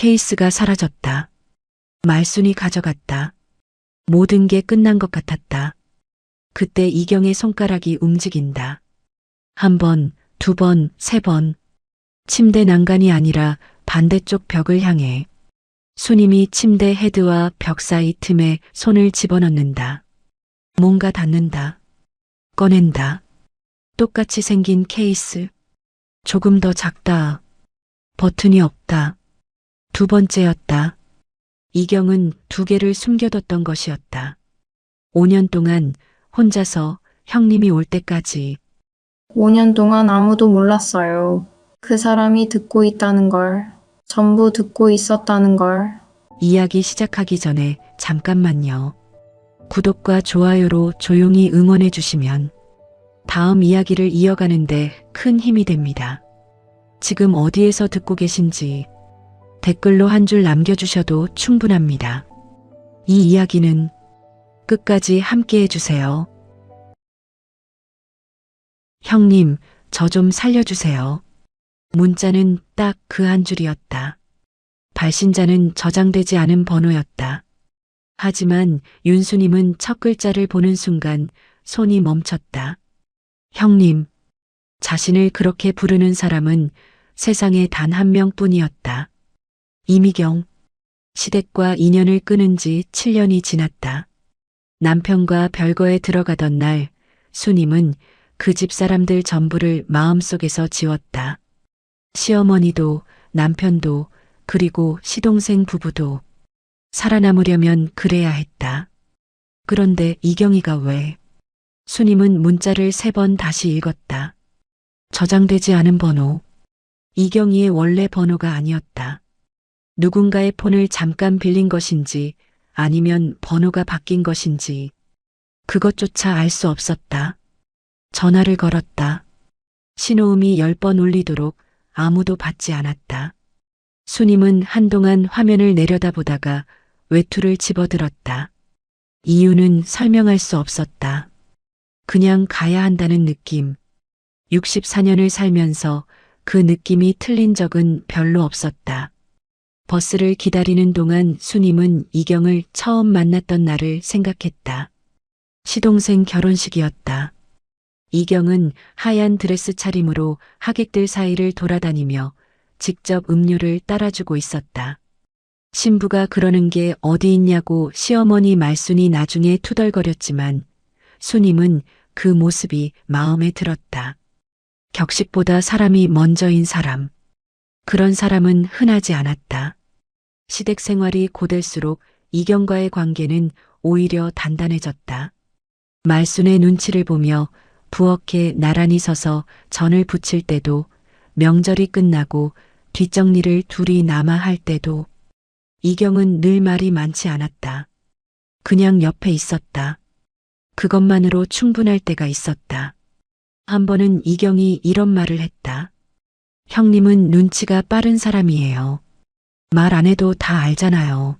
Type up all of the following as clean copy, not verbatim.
케이스가 사라졌다. 말순이 가져갔다. 모든 게 끝난 것 같았다. 그때 이경의 손가락이 움직인다. 한 번, 두 번, 세 번. 침대 난간이 아니라 반대쪽 벽을 향해. 순임이 침대 헤드와 벽 사이 틈에 손을 집어넣는다. 뭔가 닿는다. 꺼낸다. 똑같이 생긴 케이스. 조금 더 작다. 버튼이 없다. 두 번째였다. 이경은 두 개를 숨겨뒀던 것이었다. 5년 동안 혼자서 형님이 올 때까지. 5년 동안 아무도 몰랐어요. 그 사람이 듣고 있다는 걸, 전부 듣고 있었다는 걸. 이야기 시작하기 전에 잠깐만요. 구독과 좋아요로 조용히 응원해 주시면 다음 이야기를 이어가는데 큰 힘이 됩니다. 지금 어디에서 듣고 계신지 댓글로 한 줄 남겨주셔도 충분합니다. 이 이야기는 끝까지 함께 해주세요. 형님, 저 좀 살려주세요. 문자는 딱 그 한 줄이었다. 발신자는 저장되지 않은 번호였다. 하지만 윤수님은 첫 글자를 보는 순간 손이 멈췄다. 형님, 자신을 그렇게 부르는 사람은 세상에 단 한 명뿐이었다. 이미경. 시댁과 인연을 끊은 지 7년이 지났다. 남편과 별거에 들어가던 날 수님은 그 집 사람들 전부를 마음속에서 지웠다. 시어머니도 남편도 그리고 시동생 부부도. 살아남으려면 그래야 했다. 그런데 이경이가 왜? 수님은 문자를 3번 다시 읽었다. 저장되지 않은 번호. 이경이의 원래 번호가 아니었다. 누군가의 폰을 잠깐 빌린 것인지 아니면 번호가 바뀐 것인지 그것조차 알 수 없었다. 전화를 걸었다. 신호음이 10번 울리도록 아무도 받지 않았다. 수님은 한동안 화면을 내려다보다가 외투를 집어들었다. 이유는 설명할 수 없었다. 그냥 가야 한다는 느낌. 64년을 살면서 그 느낌이 틀린 적은 별로 없었다. 버스를 기다리는 동안 수님은 이경을 처음 만났던 날을 생각했다. 시동생 결혼식이었다. 이경은 하얀 드레스 차림으로 하객들 사이를 돌아다니며 직접 음료를 따라주고 있었다. 신부가 그러는 게 어디 있냐고 시어머니 말순이 나중에 투덜거렸지만 수님은 그 모습이 마음에 들었다. 격식보다 사람이 먼저인 사람. 그런 사람은 흔하지 않았다. 시댁 생활이 고될수록 이경과의 관계는 오히려 단단해졌다. 말순의 눈치를 보며 부엌에 나란히 서서 전을 부칠 때도, 명절이 끝나고 뒷정리를 둘이 남아 할 때도 이경은 늘 말이 많지 않았다. 그냥 옆에 있었다. 그것만으로 충분할 때가 있었다. 한 번은 이경이 이런 말을 했다. 형님은 눈치가 빠른 사람이에요. 말 안 해도 다 알잖아요.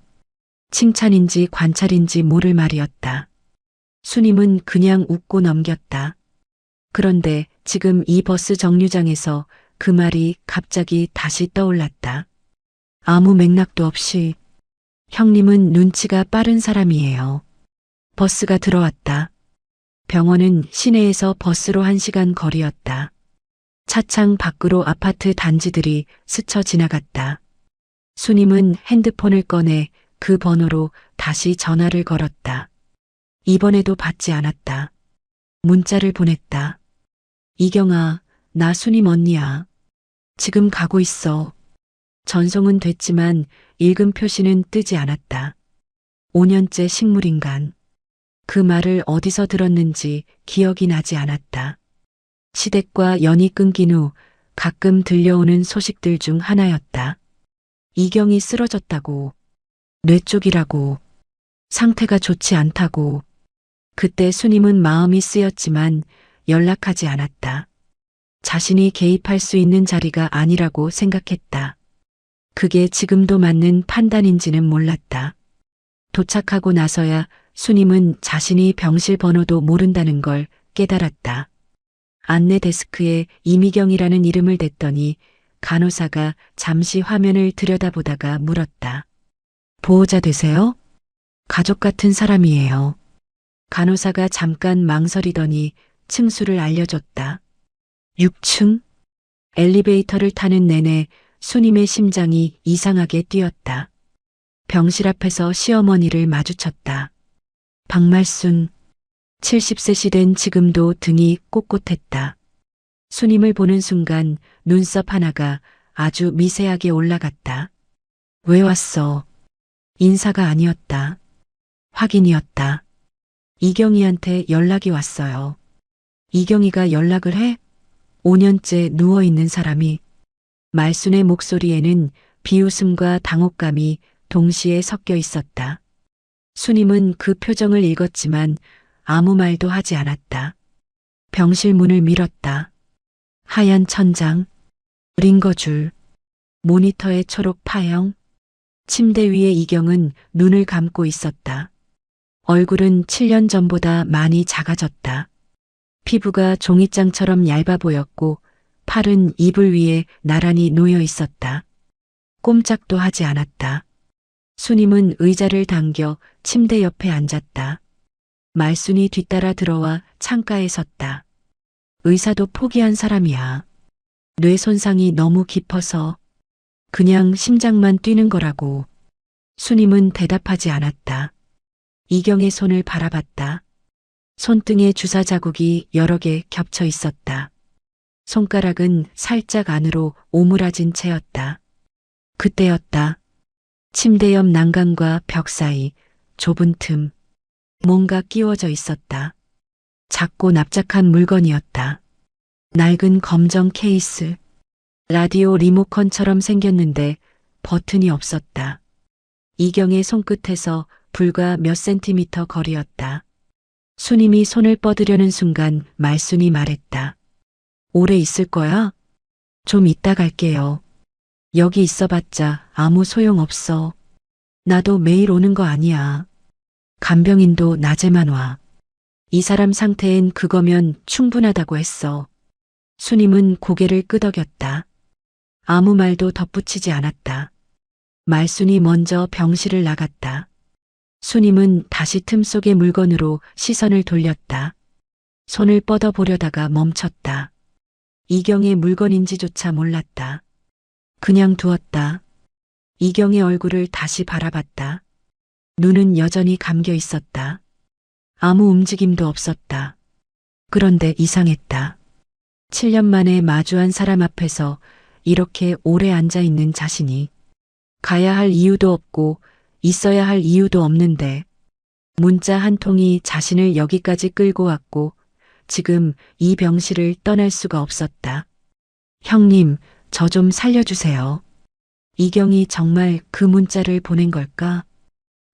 칭찬인지 관찰인지 모를 말이었다. 수님은 그냥 웃고 넘겼다. 그런데 지금 이 버스 정류장에서 그 말이 갑자기 다시 떠올랐다. 아무 맥락도 없이 형님은 눈치가 빠른 사람이에요. 버스가 들어왔다. 병원은 시내에서 버스로 1시간 거리였다. 차창 밖으로 아파트 단지들이 스쳐 지나갔다. 수님은 핸드폰을 꺼내 그 번호로 다시 전화를 걸었다. 이번에도 받지 않았다. 문자를 보냈다. 이경아, 나 수님 언니야. 지금 가고 있어. 전송은 됐지만 읽음 표시는 뜨지 않았다. 5년째 식물인간. 그 말을 어디서 들었는지 기억이 나지 않았다. 시댁과 연이 끊긴 후 가끔 들려오는 소식들 중 하나였다. 이경이 쓰러졌다고, 뇌 쪽이라고, 상태가 좋지 않다고. 그때 수님은 마음이 쓰였지만 연락하지 않았다. 자신이 개입할 수 있는 자리가 아니라고 생각했다. 그게 지금도 맞는 판단인지는 몰랐다. 도착하고 나서야 수님은 자신이 병실 번호도 모른다는 걸 깨달았다. 안내 데스크에 이미경이라는 이름을 댔더니 간호사가 잠시 화면을 들여다보다가 물었다. 보호자 되세요? 가족 같은 사람이에요. 간호사가 잠깐 망설이더니 층수를 알려줬다. 6층? 엘리베이터를 타는 내내 수님의 심장이 이상하게 뛰었다. 병실 앞에서 시어머니를 마주쳤다. 박말순, 70셋이 된 지금도 등이 꼿꼿했다. 수님을 보는 순간 눈썹 하나가 아주 미세하게 올라갔다. 왜 왔어? 인사가 아니었다. 확인이었다. 이경이한테 연락이 왔어요. 이경이가 연락을 해? 5년째 누워있는 사람이. 말순의 목소리에는 비웃음과 당혹감이 동시에 섞여 있었다. 수님은 그 표정을 읽었지만 아무 말도 하지 않았다. 병실 문을 밀었다. 하얀 천장, 링거줄, 모니터의 초록 파형, 침대 위에 이경은 눈을 감고 있었다. 얼굴은 7년 전보다 많이 작아졌다. 피부가 종이장처럼 얇아 보였고 팔은 이불 위에 나란히 놓여 있었다. 꼼짝도 하지 않았다. 수님은 의자를 당겨 침대 옆에 앉았다. 말순이 뒤따라 들어와 창가에 섰다. 의사도 포기한 사람이야. 뇌 손상이 너무 깊어서 그냥 심장만 뛰는 거라고. 수님은 대답하지 않았다. 이경의 손을 바라봤다. 손등에 주사 자국이 여러 개 겹쳐 있었다. 손가락은 살짝 안으로 오므라진 채였다. 그때였다. 침대 옆 난간과 벽 사이 좁은 틈. 뭔가 끼워져 있었다. 작고 납작한 물건이었다. 낡은 검정 케이스. 라디오 리모컨처럼 생겼는데 버튼이 없었다. 이경의 손끝에서 불과 몇 센티미터 거리였다. 수님이 손을 뻗으려는 순간 말순이 말했다. 오래 있을 거야? 좀 이따 갈게요. 여기 있어봤자 아무 소용없어. 나도 매일 오는 거 아니야. 간병인도 낮에만 와. 이 사람 상태엔 그거면 충분하다고 했어. 수님은 고개를 끄덕였다. 아무 말도 덧붙이지 않았다. 말순이 먼저 병실을 나갔다. 수님은 다시 틈 속의 물건으로 시선을 돌렸다. 손을 뻗어보려다가 멈췄다. 이경의 물건인지조차 몰랐다. 그냥 두었다. 이경의 얼굴을 다시 바라봤다. 눈은 여전히 감겨 있었다. 아무 움직임도 없었다. 그런데 이상했다. 7년 만에 마주한 사람 앞에서 이렇게 오래 앉아 있는 자신이 가야 할 이유도 없고 있어야 할 이유도 없는데 문자 한 통이 자신을 여기까지 끌고 왔고 지금 이 병실을 떠날 수가 없었다. 형님, 저 좀 살려주세요. 이경이 정말 그 문자를 보낸 걸까?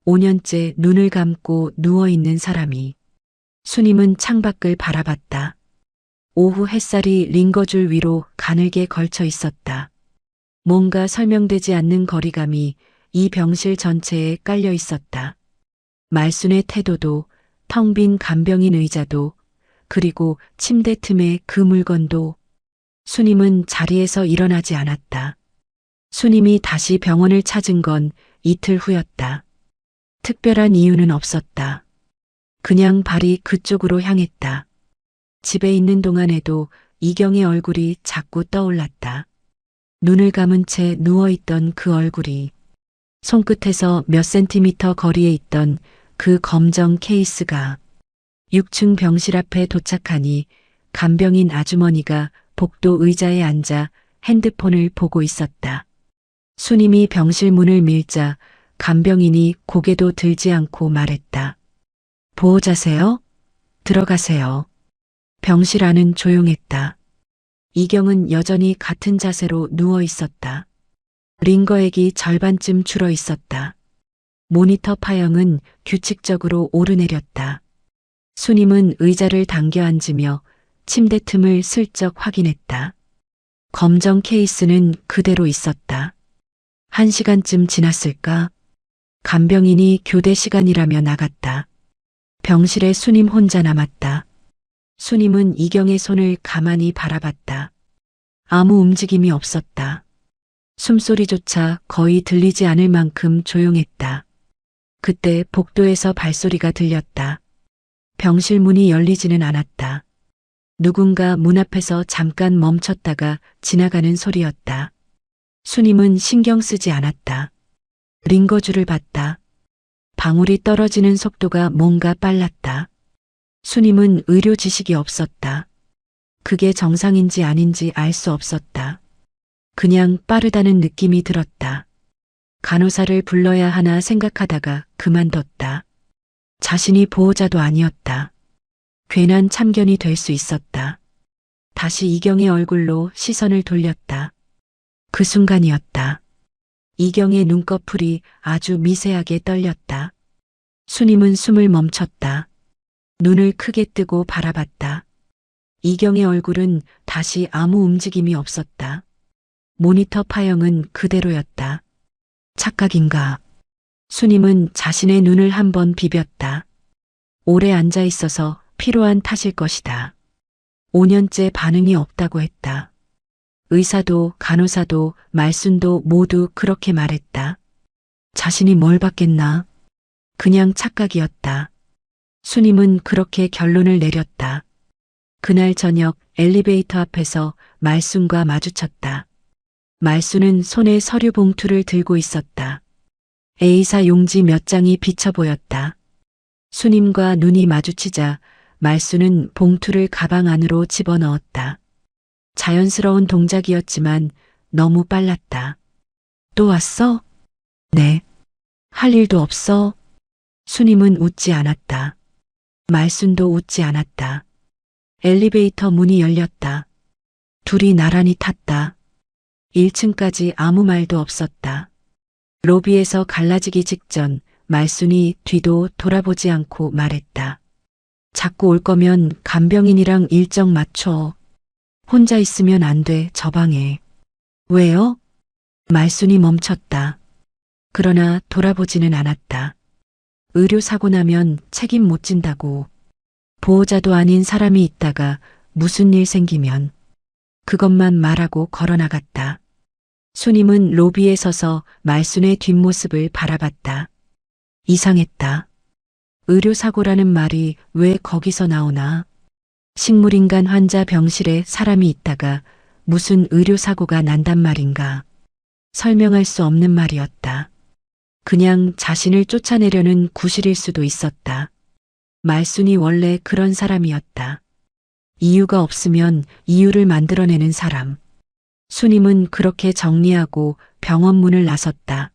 5년째 눈을 감고 누워있는 사람이. 수님은 창밖을 바라봤다. 오후 햇살이 링거줄 위로 가늘게 걸쳐 있었다. 뭔가 설명되지 않는 거리감이 이 병실 전체에 깔려 있었다. 말순의 태도도, 텅 빈 간병인 의자도, 그리고 침대 틈의 그 물건도. 수님은 자리에서 일어나지 않았다. 수님이 다시 병원을 찾은 건 이틀 후였다. 특별한 이유는 없었다. 그냥 발이 그쪽으로 향했다. 집에 있는 동안에도 이경의 얼굴이 자꾸 떠올랐다. 눈을 감은 채 누워있던 그 얼굴이, 손끝에서 몇 센티미터 거리에 있던 그 검정 케이스가. 6층 병실 앞에 도착하니 간병인 아주머니가 복도 의자에 앉아 핸드폰을 보고 있었다. 수님이 병실 문을 밀자 간병인이 고개도 들지 않고 말했다. 보호자세요? 들어가세요. 병실 안은 조용했다. 이경은 여전히 같은 자세로 누워 있었다. 링거액이 절반쯤 줄어 있었다. 모니터 파형은 규칙적으로 오르내렸다. 수님은 의자를 당겨 앉으며 침대 틈을 슬쩍 확인했다. 검정 케이스는 그대로 있었다. 1시간쯤 지났을까? 간병인이 교대 시간이라며 나갔다. 병실에 수님 혼자 남았다. 수님은 이경의 손을 가만히 바라봤다. 아무 움직임이 없었다. 숨소리조차 거의 들리지 않을 만큼 조용했다. 그때 복도에서 발소리가 들렸다. 병실 문이 열리지는 않았다. 누군가 문 앞에서 잠깐 멈췄다가 지나가는 소리였다. 수님은 신경 쓰지 않았다. 링거줄을 봤다. 방울이 떨어지는 속도가 뭔가 빨랐다. 수님은 의료 지식이 없었다. 그게 정상인지 아닌지 알 수 없었다. 그냥 빠르다는 느낌이 들었다. 간호사를 불러야 하나 생각하다가 그만뒀다. 자신이 보호자도 아니었다. 괜한 참견이 될 수 있었다. 다시 이경의 얼굴로 시선을 돌렸다. 그 순간이었다. 이경의 눈꺼풀이 아주 미세하게 떨렸다. 수님은 숨을 멈췄다. 눈을 크게 뜨고 바라봤다. 이경의 얼굴은 다시 아무 움직임이 없었다. 모니터 파형은 그대로였다. 착각인가? 수님은 자신의 눈을 한번 비볐다. 오래 앉아 있어서 피로한 탓일 것이다. 5년째 반응이 없다고 했다. 의사도 간호사도 말순도 모두 그렇게 말했다. 자신이 뭘 받겠나? 그냥 착각이었다. 수님은 그렇게 결론을 내렸다. 그날 저녁 엘리베이터 앞에서 말순과 마주쳤다. 말순은 손에 서류 봉투를 들고 있었다. A사 용지 몇 장이 비쳐 보였다. 수님과 눈이 마주치자 말순은 봉투를 가방 안으로 집어넣었다. 자연스러운 동작이었지만 너무 빨랐다. 또 왔어? 네. 할 일도 없어? 수님은 웃지 않았다. 말순도 웃지 않았다. 엘리베이터 문이 열렸다. 둘이 나란히 탔다. 1층까지 아무 말도 없었다. 로비에서 갈라지기 직전 말순이 뒤도 돌아보지 않고 말했다. 자꾸 올 거면 간병인이랑 일정 맞춰. 혼자 있으면 안 돼, 저 방에. 왜요? 말순이 멈췄다. 그러나 돌아보지는 않았다. 의료사고 나면 책임 못 진다고. 보호자도 아닌 사람이 있다가 무슨 일 생기면. 그것만 말하고 걸어나갔다. 수님은 로비에 서서 말순의 뒷모습을 바라봤다. 이상했다. 의료사고라는 말이 왜 거기서 나오나? 식물인간 환자 병실에 사람이 있다가 무슨 의료사고가 난단 말인가? 설명할 수 없는 말이었다. 그냥 자신을 쫓아내려는 구실일 수도 있었다. 말순이 원래 그런 사람이었다. 이유가 없으면 이유를 만들어내는 사람. 수님은 그렇게 정리하고 병원 문을 나섰다.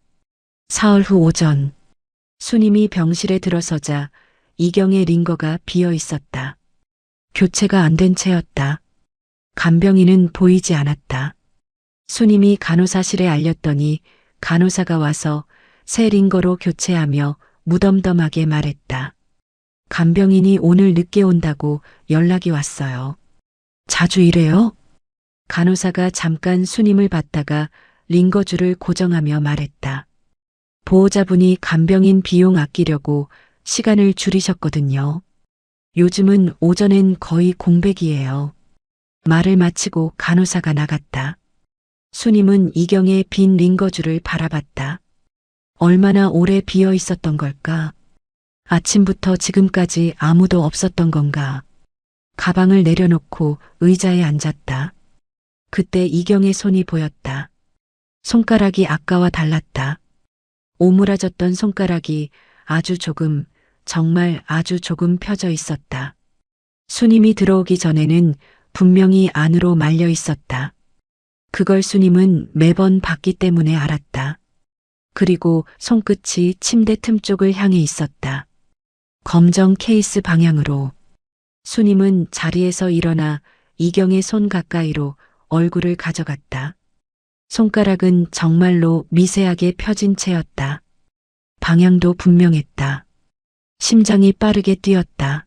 사흘 후 오전. 수님이 병실에 들어서자 이경의 링거가 비어 있었다. 교체가 안 된 채였다. 간병인은 보이지 않았다. 수님이 간호사실에 알렸더니 간호사가 와서 새 링거로 교체하며 무덤덤하게 말했다. 간병인이 오늘 늦게 온다고 연락이 왔어요. 자주 이래요? 간호사가 잠깐 수님을 봤다가 링거줄을 고정하며 말했다. 보호자분이 간병인 비용 아끼려고 시간을 줄이셨거든요. 요즘은 오전엔 거의 공백이에요. 말을 마치고 간호사가 나갔다. 수님은 이경의 빈 링거줄을 바라봤다. 얼마나 오래 비어 있었던 걸까? 아침부터 지금까지 아무도 없었던 건가? 가방을 내려놓고 의자에 앉았다. 그때 이경의 손이 보였다. 손가락이 아까와 달랐다. 오므라졌던 손가락이 아주 조금, 정말 아주 조금 펴져 있었다. 수님이 들어오기 전에는 분명히 안으로 말려 있었다. 그걸 수님은 매번 봤기 때문에 알았다. 그리고 손끝이 침대 틈 쪽을 향해 있었다. 검정 케이스 방향으로. 수님은 자리에서 일어나 이경의 손 가까이로 얼굴을 가져갔다. 손가락은 정말로 미세하게 펴진 채였다. 방향도 분명했다. 심장이 빠르게 뛰었다.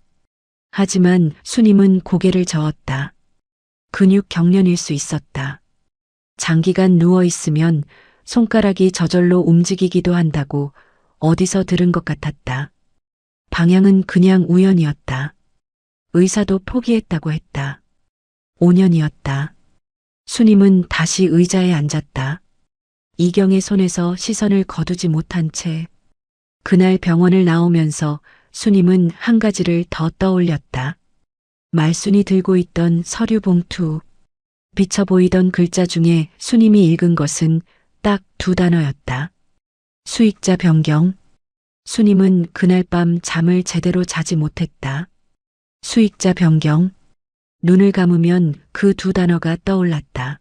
하지만 수님은 고개를 저었다. 근육 경련일 수 있었다. 장기간 누워 있으면 손가락이 저절로 움직이기도 한다고 어디서 들은 것 같았다. 방향은 그냥 우연이었다. 의사도 포기했다고 했다. 5년이었다. 수님은 다시 의자에 앉았다. 이경의 손에서 시선을 거두지 못한 채 그날 병원을 나오면서 수님은 한 가지를 더 떠올렸다. 말순이 들고 있던 서류 봉투. 비쳐 보이던 글자 중에 수님이 읽은 것은 딱 두 단어였다. 수익자 변경. 수님은 그날 밤 잠을 제대로 자지 못했다. 수익자 변경. 눈을 감으면 그 두 단어가 떠올랐다.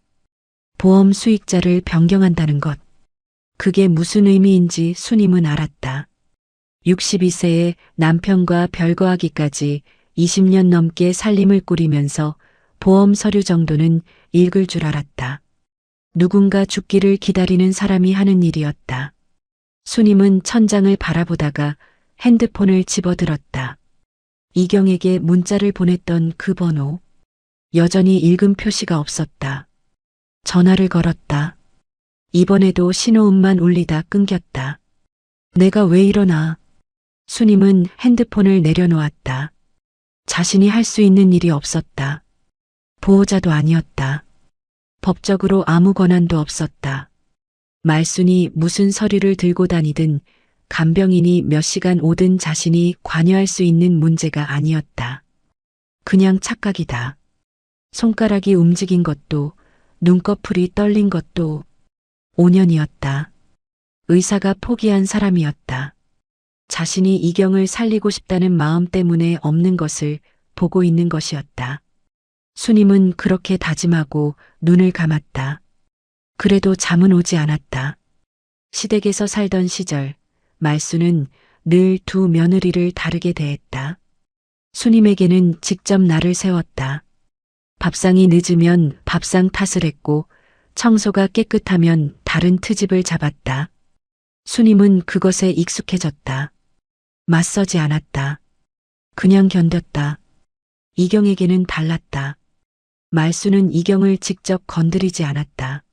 보험 수익자를 변경한다는 것. 그게 무슨 의미인지 수님은 알았다. 62세에 남편과 별거하기까지 20년 넘게 살림을 꾸리면서 보험 서류 정도는 읽을 줄 알았다. 누군가 죽기를 기다리는 사람이 하는 일이었다. 수님은 천장을 바라보다가 핸드폰을 집어들었다. 이경에게 문자를 보냈던 그 번호. 여전히 읽음 표시가 없었다. 전화를 걸었다. 이번에도 신호음만 울리다 끊겼다. 내가 왜 이러나. 수님은 핸드폰을 내려놓았다. 자신이 할 수 있는 일이 없었다. 보호자도 아니었다. 법적으로 아무 권한도 없었다. 말순이 무슨 서류를 들고 다니든 간병인이 몇 시간 오든 자신이 관여할 수 있는 문제가 아니었다. 그냥 착각이다. 손가락이 움직인 것도 눈꺼풀이 떨린 것도 5년이었다. 의사가 포기한 사람이었다. 자신이 이경을 살리고 싶다는 마음 때문에 없는 것을 보고 있는 것이었다. 수님은 그렇게 다짐하고 눈을 감았다. 그래도 잠은 오지 않았다. 시댁에서 살던 시절 말순은 늘 두 며느리를 다르게 대했다. 수님에게는 직접 나를 세웠다. 밥상이 늦으면 밥상 탓을 했고 청소가 깨끗하면 다른 트집을 잡았다. 수님은 그것에 익숙해졌다. 맞서지 않았다. 그냥 견뎠다. 이경에게는 달랐다. 말순은 이경을 직접 건드리지 않았다.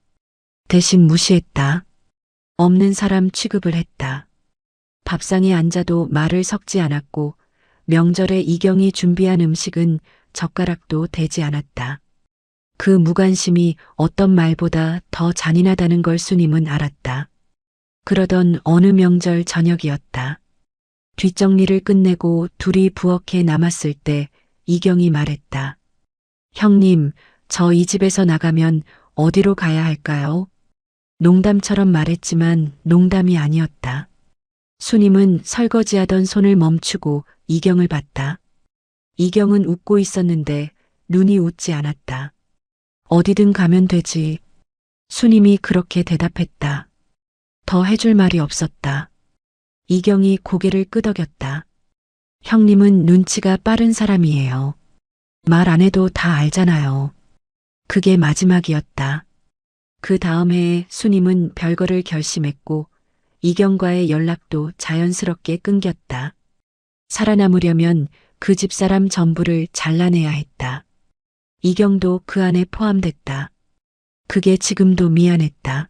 대신 무시했다. 없는 사람 취급을 했다. 밥상에 앉아도 말을 섞지 않았고 명절에 이경이 준비한 음식은 젓가락도 대지 않았다. 그 무관심이 어떤 말보다 더 잔인하다는 걸 수님은 알았다. 그러던 어느 명절 저녁이었다. 뒷정리를 끝내고 둘이 부엌에 남았을 때 이경이 말했다. 형님, 저 이 집에서 나가면 어디로 가야 할까요? 농담처럼 말했지만 농담이 아니었다. 수님은 설거지하던 손을 멈추고 이경을 봤다. 이경은 웃고 있었는데 눈이 웃지 않았다. 어디든 가면 되지. 수님이 그렇게 대답했다. 더 해줄 말이 없었다. 이경이 고개를 끄덕였다. 형님은 눈치가 빠른 사람이에요. 말 안 해도 다 알잖아요. 그게 마지막이었다. 그 다음 해에 수님은 별거를 결심했고 이경과의 연락도 자연스럽게 끊겼다. 살아남으려면 그 집사람 전부를 잘라내야 했다. 이경도 그 안에 포함됐다. 그게 지금도 미안했다.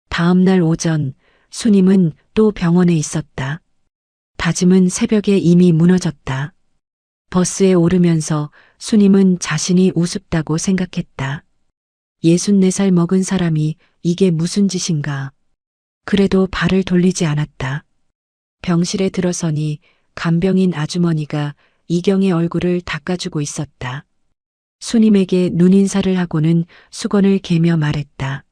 다음 날 오전 수님은 또 병원에 있었다. 다짐은 새벽에 이미 무너졌다. 버스에 오르면서 수님은 자신이 우습다고 생각했다. 64살 먹은 사람이 이게 무슨 짓인가. 그래도 발을 돌리지 않았다. 병실에 들어서니 간병인 아주머니가 이경의 얼굴을 닦아주고 있었다. 수님에게 눈인사를 하고는 수건을 개며 말했다.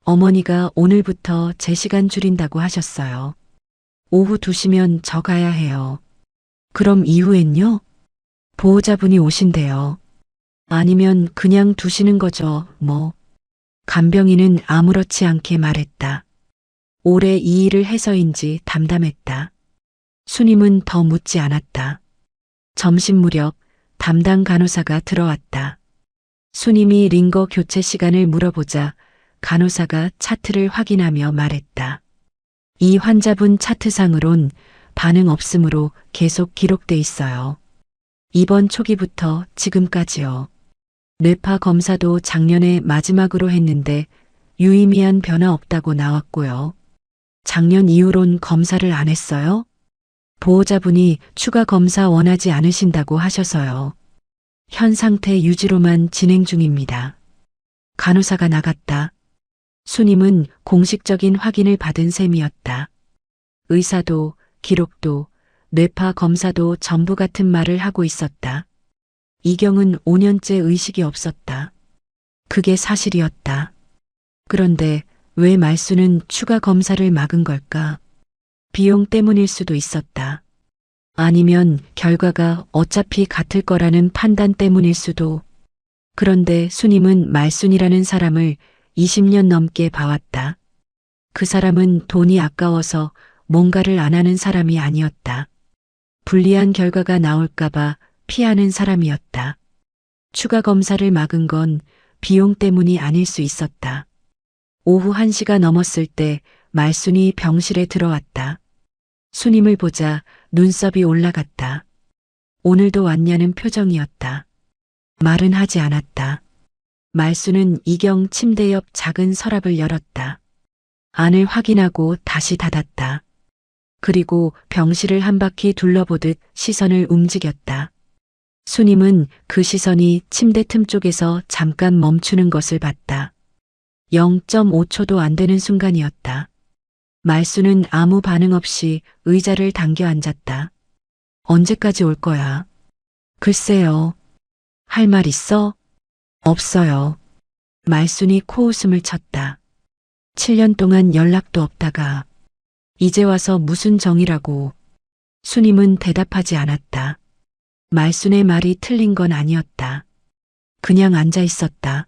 어머니가 오늘부터 제 시간 줄인다고 하셨어요. 오후 2시면 저 가야 해요. 그럼 이후엔요? 보호자분이 오신대요. 아니면 그냥 두시는 거죠, 뭐. 간병인은 아무렇지 않게 말했다. 올해 이 일을 해서인지 담담했다. 수님은 더 묻지 않았다. 점심 무렵 담당 간호사가 들어왔다. 수님이 링거 교체 시간을 물어보자 간호사가 차트를 확인하며 말했다. 이 환자분 차트상으론 반응 없으므로 계속 기록돼 있어요. 이번 초기부터 지금까지요. 뇌파 검사도 작년에 마지막으로 했는데 유의미한 변화 없다고 나왔고요. 작년 이후론 검사를 안 했어요? 보호자분이 추가 검사 원하지 않으신다고 하셔서요. 현 상태 유지로만 진행 중입니다. 간호사가 나갔다. 수님은 공식적인 확인을 받은 셈이었다. 의사도, 기록도, 뇌파 검사도 전부 같은 말을 하고 있었다. 이경은 5년째 의식이 없었다. 그게 사실이었다. 그런데 왜 말수는 추가 검사를 막은 걸까? 비용 때문일 수도 있었다. 아니면 결과가 어차피 같을 거라는 판단 때문일 수도. 그런데 수님은 말순이라는 사람을 20년 넘게 봐왔다. 그 사람은 돈이 아까워서 뭔가를 안 하는 사람이 아니었다. 불리한 결과가 나올까봐 피하는 사람이었다. 추가 검사를 막은 건 비용 때문이 아닐 수 있었다. 오후 1시가 넘었을 때 말순이 병실에 들어왔다. 수님을 보자 눈썹이 올라갔다. 오늘도 왔냐는 표정이었다. 말은 하지 않았다. 말수는 이경 침대 옆 작은 서랍을 열었다. 안을 확인하고 다시 닫았다. 그리고 병실을 한 바퀴 둘러보듯 시선을 움직였다. 수님은 그 시선이 침대 틈 쪽에서 잠깐 멈추는 것을 봤다. 0.5초도 안 되는 순간이었다. 말수는 아무 반응 없이 의자를 당겨 앉았다. 언제까지 올 거야? 글쎄요. 할 말 있어? 없어요. 말순이 코웃음을 쳤다. 7년 동안 연락도 없다가 이제 와서 무슨 정이라고. 수님은 대답하지 않았다. 말순의 말이 틀린 건 아니었다. 그냥 앉아 있었다.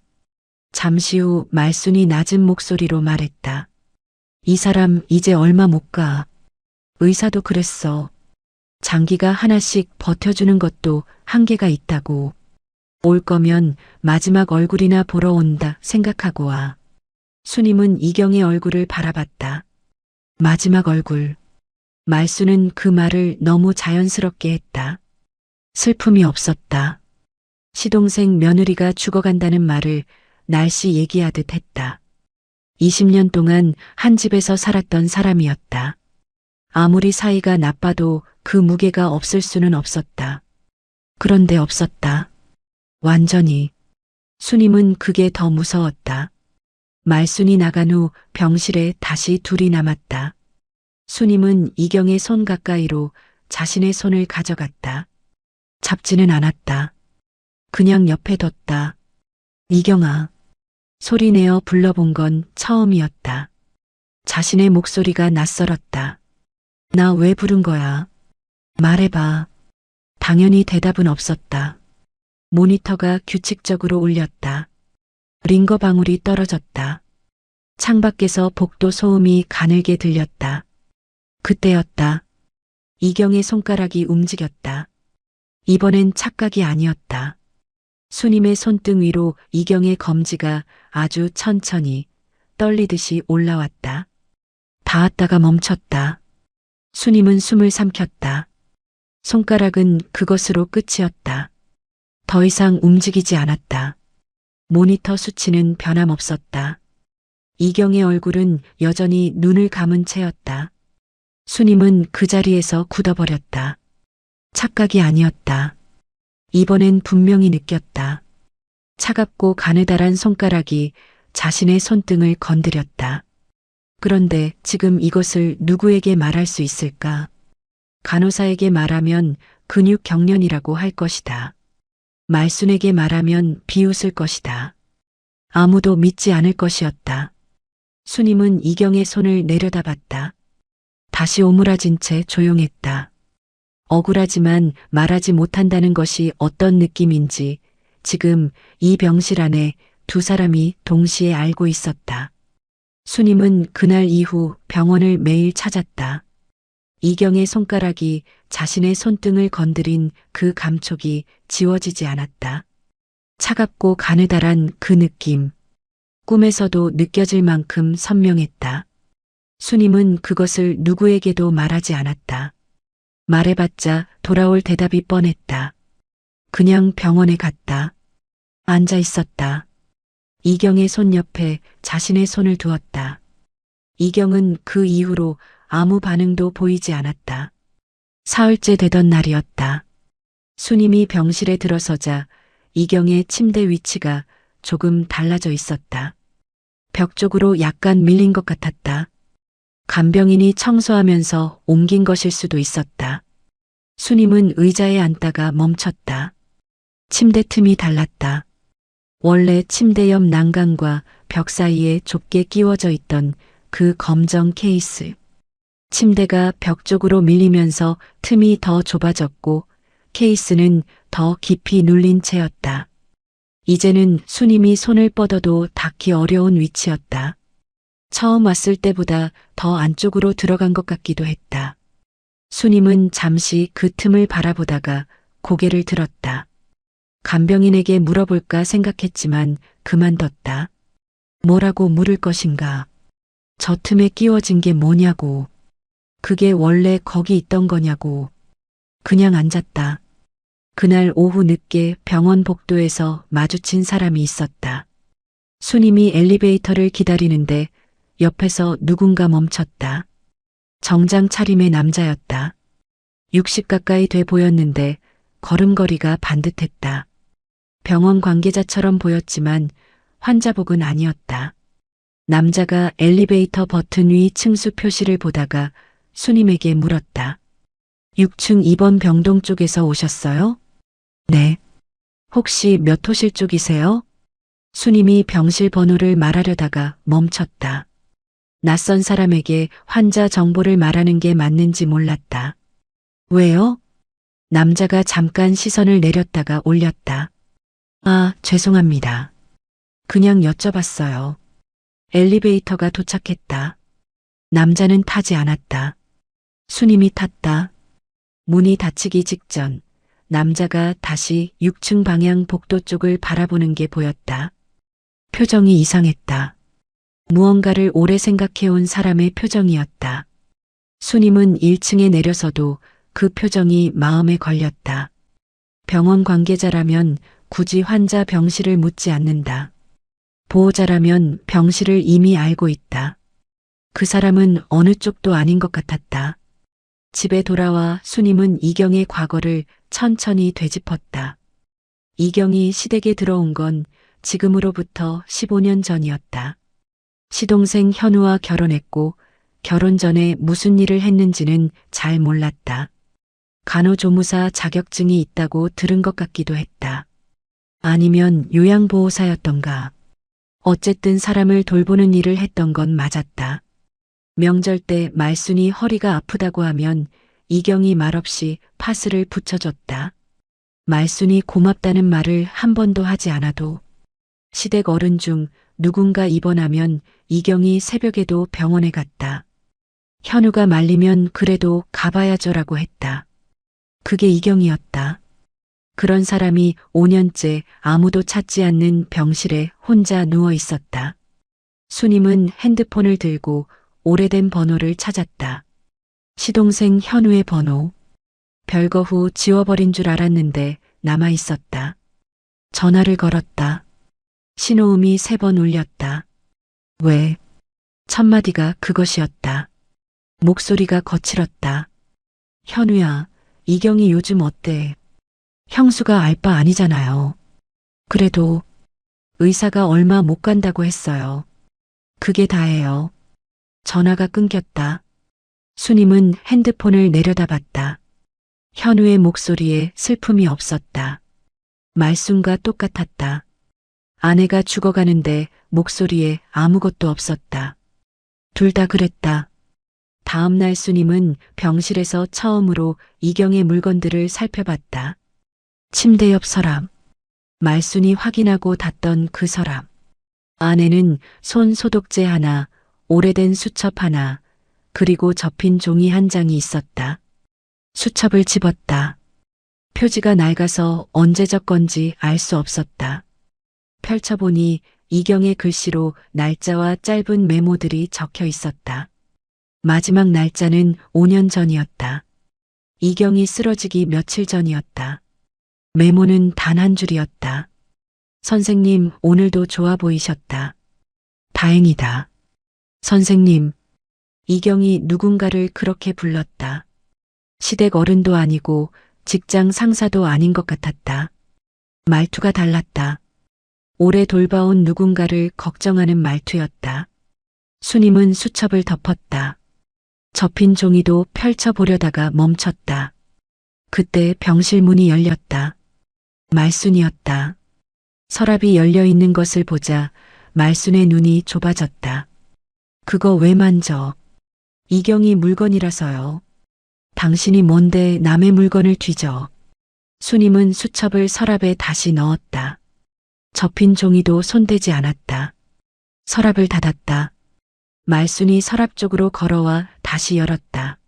잠시 후 말순이 낮은 목소리로 말했다. 이 사람 이제 얼마 못 가. 의사도 그랬어. 장기가 하나씩 버텨주는 것도 한계가 있다고. 올 거면 마지막 얼굴이나 보러 온다 생각하고 와. 수님은 이경의 얼굴을 바라봤다. 마지막 얼굴. 말수는 그 말을 너무 자연스럽게 했다. 슬픔이 없었다. 시동생 며느리가 죽어간다는 말을 날씨 얘기하듯 했다. 20년 동안 한 집에서 살았던 사람이었다. 아무리 사이가 나빠도 그 무게가 없을 수는 없었다. 그런데 없었다. 완전히. 수님은 그게 더 무서웠다. 말순이 나간 후 병실에 다시 둘이 남았다. 수님은 이경의 손 가까이로 자신의 손을 가져갔다. 잡지는 않았다. 그냥 옆에 뒀다. 이경아. 소리내어 불러본 건 처음이었다. 자신의 목소리가 낯설었다. 나 왜 부른 거야? 말해봐. 당연히 대답은 없었다. 모니터가 규칙적으로 울렸다. 링거 방울이 떨어졌다. 창밖에서 복도 소음이 가늘게 들렸다. 그때였다. 이경의 손가락이 움직였다. 이번엔 착각이 아니었다. 수님의 손등 위로 이경의 검지가 아주 천천히 떨리듯이 올라왔다. 닿았다가 멈췄다. 수님은 숨을 삼켰다. 손가락은 그것으로 끝이었다. 더 이상 움직이지 않았다. 모니터 수치는 변함없었다. 이경의 얼굴은 여전히 눈을 감은 채였다. 수님은 그 자리에서 굳어버렸다. 착각이 아니었다. 이번엔 분명히 느꼈다. 차갑고 가느다란 손가락이 자신의 손등을 건드렸다. 그런데 지금 이것을 누구에게 말할 수 있을까? 간호사에게 말하면 근육 경련이라고 할 것이다. 말순에게 말하면 비웃을 것이다. 아무도 믿지 않을 것이었다. 수님은 이경의 손을 내려다봤다. 다시 오므라진 채 조용했다. 억울하지만 말하지 못한다는 것이 어떤 느낌인지 지금 이 병실 안에 두 사람이 동시에 알고 있었다. 수님은 그날 이후 병원을 매일 찾았다. 이경의 손가락이 자신의 손등을 건드린 그 감촉이 지워지지 않았다. 차갑고 가느다란 그 느낌. 꿈에서도 느껴질 만큼 선명했다. 수님은 그것을 누구에게도 말하지 않았다. 말해봤자 돌아올 대답이 뻔했다. 그냥 병원에 갔다. 앉아 있었다. 이경의 손 옆에 자신의 손을 두었다. 이경은 그 이후로 아무 반응도 보이지 않았다. 사흘째 되던 날이었다. 수님이 병실에 들어서자 이경의 침대 위치가 조금 달라져 있었다. 벽 쪽으로 약간 밀린 것 같았다. 간병인이 청소하면서 옮긴 것일 수도 있었다. 수님은 의자에 앉다가 멈췄다. 침대 틈이 달랐다. 원래 침대 옆 난간과 벽 사이에 좁게 끼워져 있던 그 검정 케이스. 침대가 벽 쪽으로 밀리면서 틈이 더 좁아졌고 케이스는 더 깊이 눌린 채였다. 이제는 수님이 손을 뻗어도 닿기 어려운 위치였다. 처음 왔을 때보다 더 안쪽으로 들어간 것 같기도 했다. 수님은 잠시 그 틈을 바라보다가 고개를 들었다. 간병인에게 물어볼까 생각했지만 그만뒀다. 뭐라고 물을 것인가? 저 틈에 끼워진 게 뭐냐고. 그게 원래 거기 있던 거냐고. 그냥 앉았다. 그날 오후 늦게 병원 복도에서 마주친 사람이 있었다. 수님이 엘리베이터를 기다리는데 옆에서 누군가 멈췄다. 정장 차림의 남자였다. 60 가까이 돼 보였는데 걸음걸이가 반듯했다. 병원 관계자처럼 보였지만 환자복은 아니었다. 남자가 엘리베이터 버튼 위 층수 표시를 보다가 수님에게 물었다. 6층 2번 병동 쪽에서 오셨어요? 네. 혹시 몇 호실 쪽이세요? 수님이 병실 번호를 말하려다가 멈췄다. 낯선 사람에게 환자 정보를 말하는 게 맞는지 몰랐다. 왜요? 남자가 잠깐 시선을 내렸다가 올렸다. 아, 죄송합니다. 그냥 여쭤봤어요. 엘리베이터가 도착했다. 남자는 타지 않았다. 수님이 탔다. 문이 닫히기 직전 남자가 다시 6층 방향 복도 쪽을 바라보는 게 보였다. 표정이 이상했다. 무언가를 오래 생각해온 사람의 표정이었다. 수님은 1층에 내려서도 그 표정이 마음에 걸렸다. 병원 관계자라면 굳이 환자 병실을 묻지 않는다. 보호자라면 병실을 이미 알고 있다. 그 사람은 어느 쪽도 아닌 것 같았다. 집에 돌아와 수님은 이경의 과거를 천천히 되짚었다. 이경이 시댁에 들어온 건 지금으로부터 15년 전이었다. 시동생 현우와 결혼했고 결혼 전에 무슨 일을 했는지는 잘 몰랐다. 간호조무사 자격증이 있다고 들은 것 같기도 했다. 아니면 요양보호사였던가. 어쨌든 사람을 돌보는 일을 했던 건 맞았다. 명절 때 말순이 허리가 아프다고 하면 이경이 말없이 파스를 붙여줬다. 말순이 고맙다는 말을 한 번도 하지 않아도 시댁 어른 중 누군가 입원하면 이경이 새벽에도 병원에 갔다. 현우가 말리면 그래도 가봐야죠라고 했다. 그게 이경이었다. 그런 사람이 5년째 아무도 찾지 않는 병실에 혼자 누워 있었다. 수님은 핸드폰을 들고 오래된 번호를 찾았다. 시동생 현우의 번호. 별거 후 지워버린 줄 알았는데 남아 있었다. 전화를 걸었다. 신호음이 3번 울렸다. 왜? 첫마디가 그것이었다. 목소리가 거칠었다. 현우야, 이경이 요즘 어때? 형수가 알 바 아니잖아요. 그래도 의사가 얼마 못 간다고 했어요. 그게 다예요. 전화가 끊겼다. 수님은 핸드폰을 내려다봤다. 현우의 목소리에 슬픔이 없었다. 말씀과 똑같았다. 아내가 죽어가는데 목소리에 아무것도 없었다. 둘 다 그랬다. 다음 날 수님은 병실에서 처음으로 이경의 물건들을 살펴봤다. 침대 옆 서랍. 말순이 확인하고 닫던 그 서랍. 안에는 손 소독제 하나, 오래된 수첩 하나, 그리고 접힌 종이 한 장이 있었다. 수첩을 집었다. 표지가 낡아서 언제적 건지 알 수 없었다. 펼쳐보니 이경의 글씨로 날짜와 짧은 메모들이 적혀 있었다. 마지막 날짜는 5년 전이었다. 이경이 쓰러지기 며칠 전이었다. 메모는 단 한 줄이었다. 선생님, 오늘도 좋아 보이셨다. 다행이다. 선생님, 이경이 누군가를 그렇게 불렀다. 시댁 어른도 아니고 직장 상사도 아닌 것 같았다. 말투가 달랐다. 오래 돌봐온 누군가를 걱정하는 말투였다. 순임은 수첩을 덮었다. 접힌 종이도 펼쳐보려다가 멈췄다. 그때 병실 문이 열렸다. 말순이었다. 서랍이 열려 있는 것을 보자 말순의 눈이 좁아졌다. 그거 왜 만져? 이경이 물건이라서요. 당신이 뭔데 남의 물건을 뒤져. 순임은 수첩을 서랍에 다시 넣었다. 접힌 종이도 손대지 않았다. 서랍을 닫았다. 말순이 서랍 쪽으로 걸어와 다시 열었다.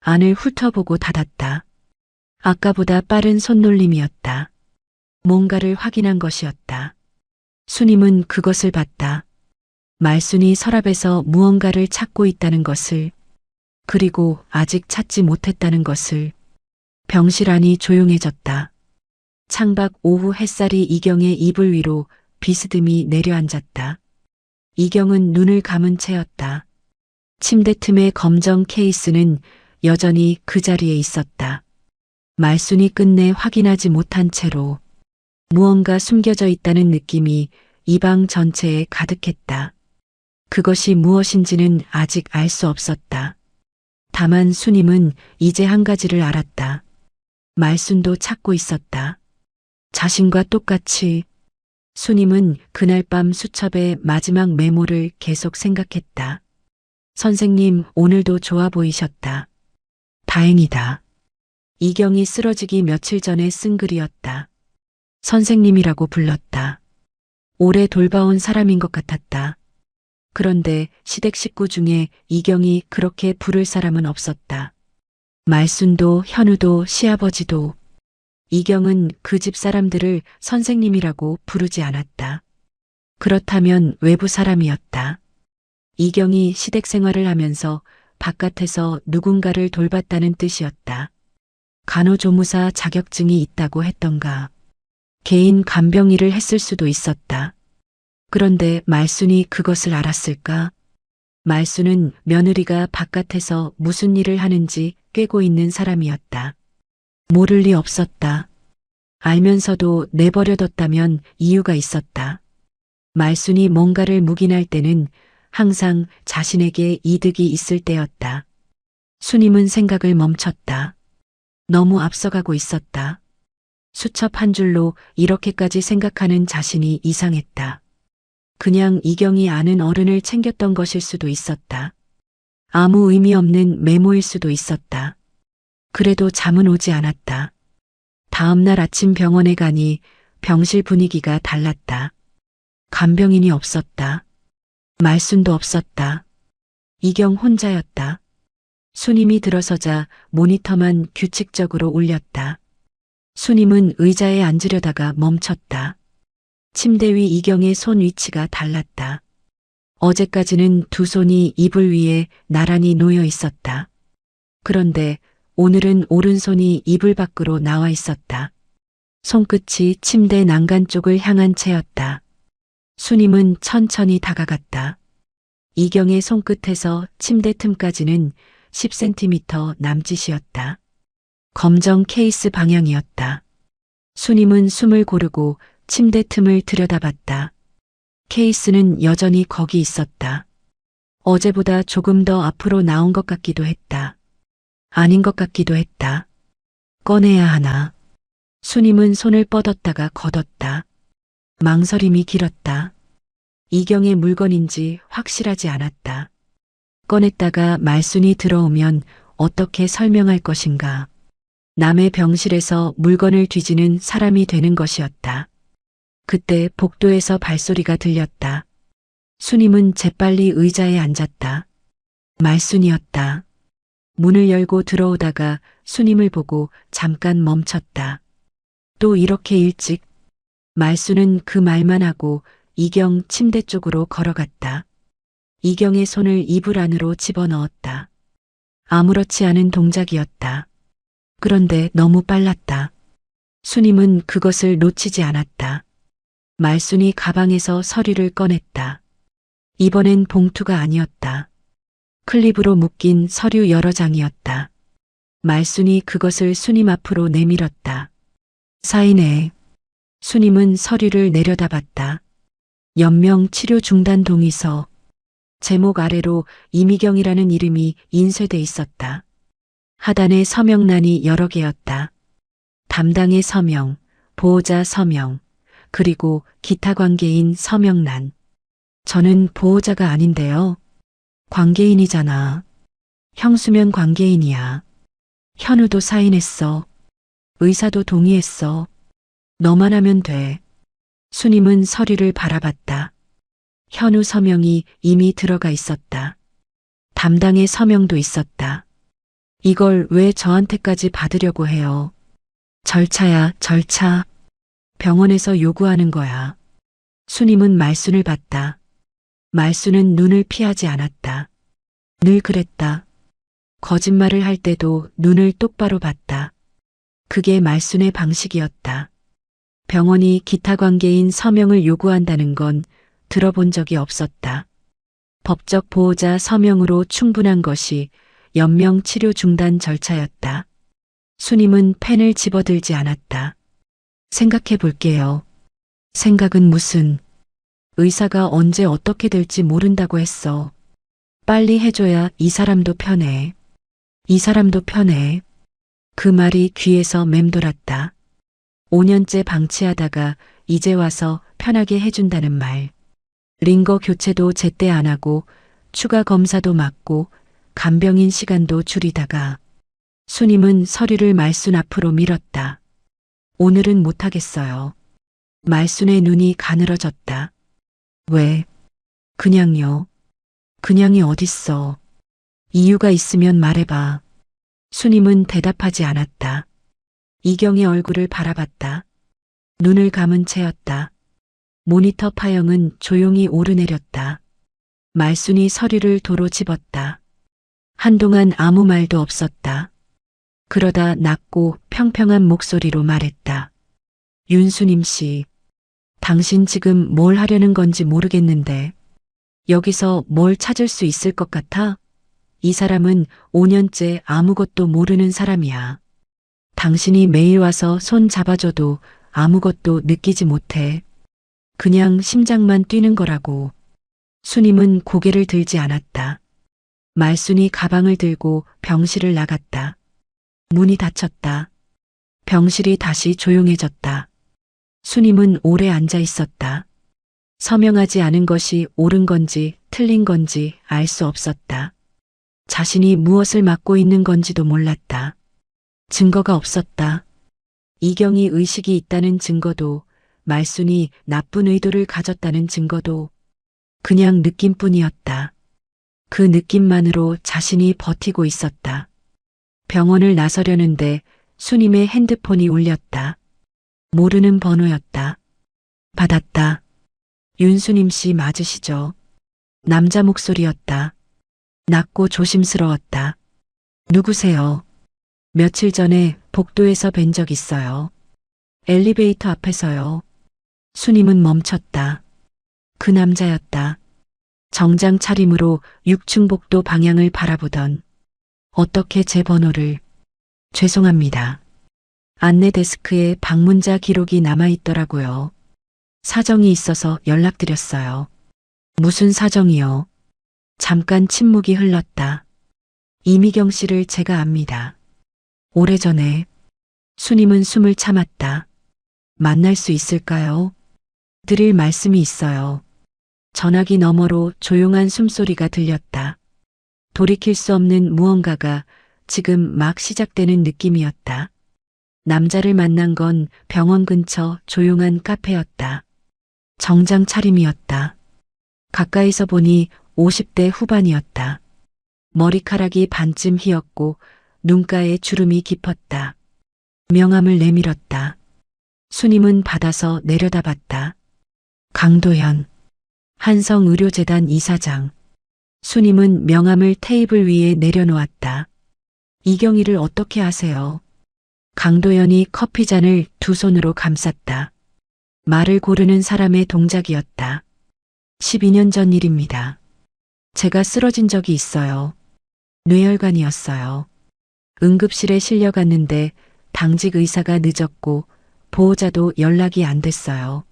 안을 훑어보고 닫았다. 아까보다 빠른 손놀림이었다. 뭔가를 확인한 것이었다. 순임은 그것을 봤다. 말순이 서랍에서 무언가를 찾고 있다는 것을, 그리고 아직 찾지 못했다는 것을. 병실 안이 조용해졌다. 창밖 오후 햇살이 이경의 이불 위로 비스듬히 내려앉았다. 이경은 눈을 감은 채였다. 침대 틈의 검정 케이스는 여전히 그 자리에 있었다. 말순이 끝내 확인하지 못한 채로 무언가 숨겨져 있다는 느낌이 이 방 전체에 가득했다. 그것이 무엇인지는 아직 알 수 없었다. 다만 순임은 이제 한 가지를 알았다. 말순도 찾고 있었다. 자신과 똑같이. 순임은 그날 밤 수첩의 마지막 메모를 계속 생각했다. 선생님, 오늘도 좋아 보이셨다. 다행이다. 이경이 쓰러지기 며칠 전에 쓴 글이었다. 선생님이라고 불렀다. 오래 돌봐온 사람인 것 같았다. 그런데 시댁 식구 중에 이경이 그렇게 부를 사람은 없었다. 말순도 현우도 시아버지도. 이경은 그 집 사람들을 선생님이라고 부르지 않았다. 그렇다면 외부 사람이었다. 이경이 시댁 생활을 하면서 바깥에서 누군가를 돌봤다는 뜻이었다. 간호조무사 자격증이 있다고 했던가. 개인 간병 일을 했을 수도 있었다. 그런데 말순이 그것을 알았을까? 말순은 며느리가 바깥에서 무슨 일을 하는지 꿰고 있는 사람이었다. 모를 리 없었다. 알면서도 내버려뒀다면 이유가 있었다. 말순이 뭔가를 묵인할 때는 항상 자신에게 이득이 있을 때였다. 순임은 생각을 멈췄다. 너무 앞서가고 있었다. 수첩 한 줄로 이렇게까지 생각하는 자신이 이상했다. 그냥 이경이 아는 어른을 챙겼던 것일 수도 있었다. 아무 의미 없는 메모일 수도 있었다. 그래도 잠은 오지 않았다. 다음 날 아침 병원에 가니 병실 분위기가 달랐다. 간병인이 없었다. 말순도 없었다. 이경 혼자였다. 순임이 들어서자 모니터만 규칙적으로 울렸다. 순임은 의자에 앉으려다가 멈췄다. 침대 위 이경의 손 위치가 달랐다. 어제까지는 두 손이 이불 위에 나란히 놓여 있었다. 그런데 오늘은 오른손이 이불 밖으로 나와 있었다. 손끝이 침대 난간 쪽을 향한 채였다. 순임은 천천히 다가갔다. 이경의 손끝에서 침대 틈까지는 10cm 남짓이었다. 검정 케이스 방향이었다. 순임은 숨을 고르고 침대 틈을 들여다봤다. 케이스는 여전히 거기 있었다. 어제보다 조금 더 앞으로 나온 것 같기도 했다. 아닌 것 같기도 했다. 꺼내야 하나. 순임은 손을 뻗었다가 걷었다. 망설임이 길었다. 이경의 물건인지 확실하지 않았다. 꺼냈다가 말순이 들어오면 어떻게 설명할 것인가. 남의 병실에서 물건을 뒤지는 사람이 되는 것이었다. 그때 복도에서 발소리가 들렸다. 순임은 재빨리 의자에 앉았다. 말순이었다. 문을 열고 들어오다가 순임을 보고 잠깐 멈췄다. 또 이렇게 일찍? 말순은 그 말만 하고 이경 침대 쪽으로 걸어갔다. 이경의 손을 이불 안으로 집어넣었다. 아무렇지 않은 동작이었다. 그런데 너무 빨랐다. 순임은 그것을 놓치지 않았다. 말순이 가방에서 서류를 꺼냈다. 이번엔 봉투가 아니었다. 클립으로 묶인 서류 여러 장이었다. 말순이 그것을 순임 앞으로 내밀었다. 사인해. 수님은 서류를 내려다봤다. 연명 치료 중단 동의서. 제목 아래로 이미경이라는 이름이 인쇄돼 있었다. 하단에 서명란이 여러 개였다. 담당의 서명, 보호자 서명, 그리고 기타 관계인 서명란. 저는 보호자가 아닌데요. 관계인이잖아. 형수면 관계인이야. 현우도 사인했어. 의사도 동의했어. 너만 하면 돼. 수님은 서류를 바라봤다. 현우 서명이 이미 들어가 있었다. 담당의 서명도 있었다. 이걸 왜 저한테까지 받으려고 해요? 절차야, 절차. 병원에서 요구하는 거야. 수님은 말순을 봤다. 말순은 눈을 피하지 않았다. 늘 그랬다. 거짓말을 할 때도 눈을 똑바로 봤다. 그게 말순의 방식이었다. 병원이 기타 관계인 서명을 요구한다는 건 들어본 적이 없었다. 법적 보호자 서명으로 충분한 것이 연명 치료 중단 절차였다. 수님은 펜을 집어들지 않았다. 생각해 볼게요. 생각은 무슨. 의사가 언제 어떻게 될지 모른다고 했어. 빨리 해줘야 이 사람도 편해. 이 사람도 편해. 그 말이 귀에서 맴돌았다. 5년째 방치하다가 이제 와서 편하게 해준다는 말. 링거 교체도 제때 안 하고 추가 검사도 막고 간병인 시간도 줄이다가 수님은 서류를 말순 앞으로 밀었다. 오늘은 못하겠어요. 말순의 눈이 가늘어졌다. 왜? 그냥요. 그냥이 어딨어. 이유가 있으면 말해봐. 수님은 대답하지 않았다. 이경의 얼굴을 바라봤다. 눈을 감은 채였다. 모니터 파형은 조용히 오르내렸다. 말순이 서류를 도로 집었다. 한동안 아무 말도 없었다. 그러다 낮고 평평한 목소리로 말했다. 윤수님 씨, 당신 지금 뭘 하려는 건지 모르겠는데 여기서 뭘 찾을 수 있을 것 같아? 이 사람은 5년째 아무것도 모르는 사람이야. 당신이 매일 와서 손 잡아줘도 아무것도 느끼지 못해. 그냥 심장만 뛰는 거라고. 수님은 고개를 들지 않았다. 말순이 가방을 들고 병실을 나갔다. 문이 닫혔다. 병실이 다시 조용해졌다. 수님은 오래 앉아 있었다. 서명하지 않은 것이 옳은 건지 틀린 건지 알 수 없었다. 자신이 무엇을 맡고 있는 건지도 몰랐다. 증거가 없었다. 이경이 의식이 있다는 증거도, 말순이 나쁜 의도를 가졌다는 증거도 그냥 느낌뿐이었다. 그 느낌만으로 자신이 버티고 있었다. 병원을 나서려는데 수님의 핸드폰이 울렸다. 모르는 번호였다. 받았다. 윤수님 씨 맞으시죠? 남자 목소리였다. 낮고 조심스러웠다. 누구세요? 며칠 전에 복도에서 뵌 적 있어요. 엘리베이터 앞에서요. 수님은 멈췄다. 그 남자였다. 정장 차림으로 6층 복도 방향을 바라보던. 어떻게 제 번호를. 죄송합니다. 안내 데스크에 방문자 기록이 남아있더라고요. 사정이 있어서 연락드렸어요. 무슨 사정이요? 잠깐 침묵이 흘렀다. 이미경 씨를 제가 압니다. 오래전에. 수님은 숨을 참았다. 만날 수 있을까요? 드릴 말씀이 있어요. 전화기 너머로 조용한 숨소리가 들렸다. 돌이킬 수 없는 무언가가 지금 막 시작되는 느낌이었다. 남자를 만난 건 병원 근처 조용한 카페였다. 정장 차림이었다. 가까이서 보니 50대 후반이었다. 머리카락이 반쯤 휘었고 눈가에 주름이 깊었다. 명함을 내밀었다. 수님은 받아서 내려다봤다. 강도현, 한성의료재단 이사장. 수님은 명함을 테이블 위에 내려놓았다. 이경희를 어떻게 아세요? 강도현이 커피잔을 두 손으로 감쌌다. 말을 고르는 사람의 동작이었다. 12년 전 일입니다. 제가 쓰러진 적이 있어요. 뇌혈관이었어요. 응급실에 실려갔는데 당직 의사가 늦었고 보호자도 연락이 안 됐어요.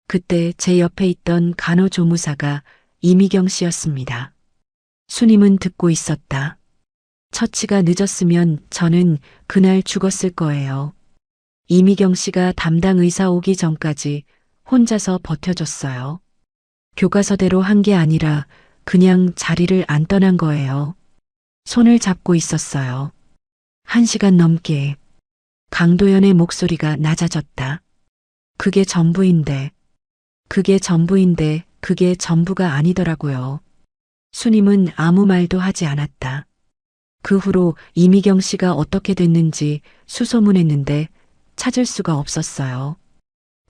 그때 제 옆에 있던 간호조무사가 이미경 씨였습니다. 수님은 듣고 있었다. 처치가 늦었으면 저는 그날 죽었을 거예요. 이미경 씨가 담당 의사 오기 전까지 혼자서 버텨줬어요. 교과서대로 한 게 아니라 그냥 자리를 안 떠난 거예요. 손을 잡고 있었어요. 1시간 넘게. 강도연의 목소리가 낮아졌다. 그게 전부인데 그게 전부가 아니더라고요. 수님은 아무 말도 하지 않았다. 그 후로 이미경 씨가 어떻게 됐는지 수소문했는데 찾을 수가 없었어요.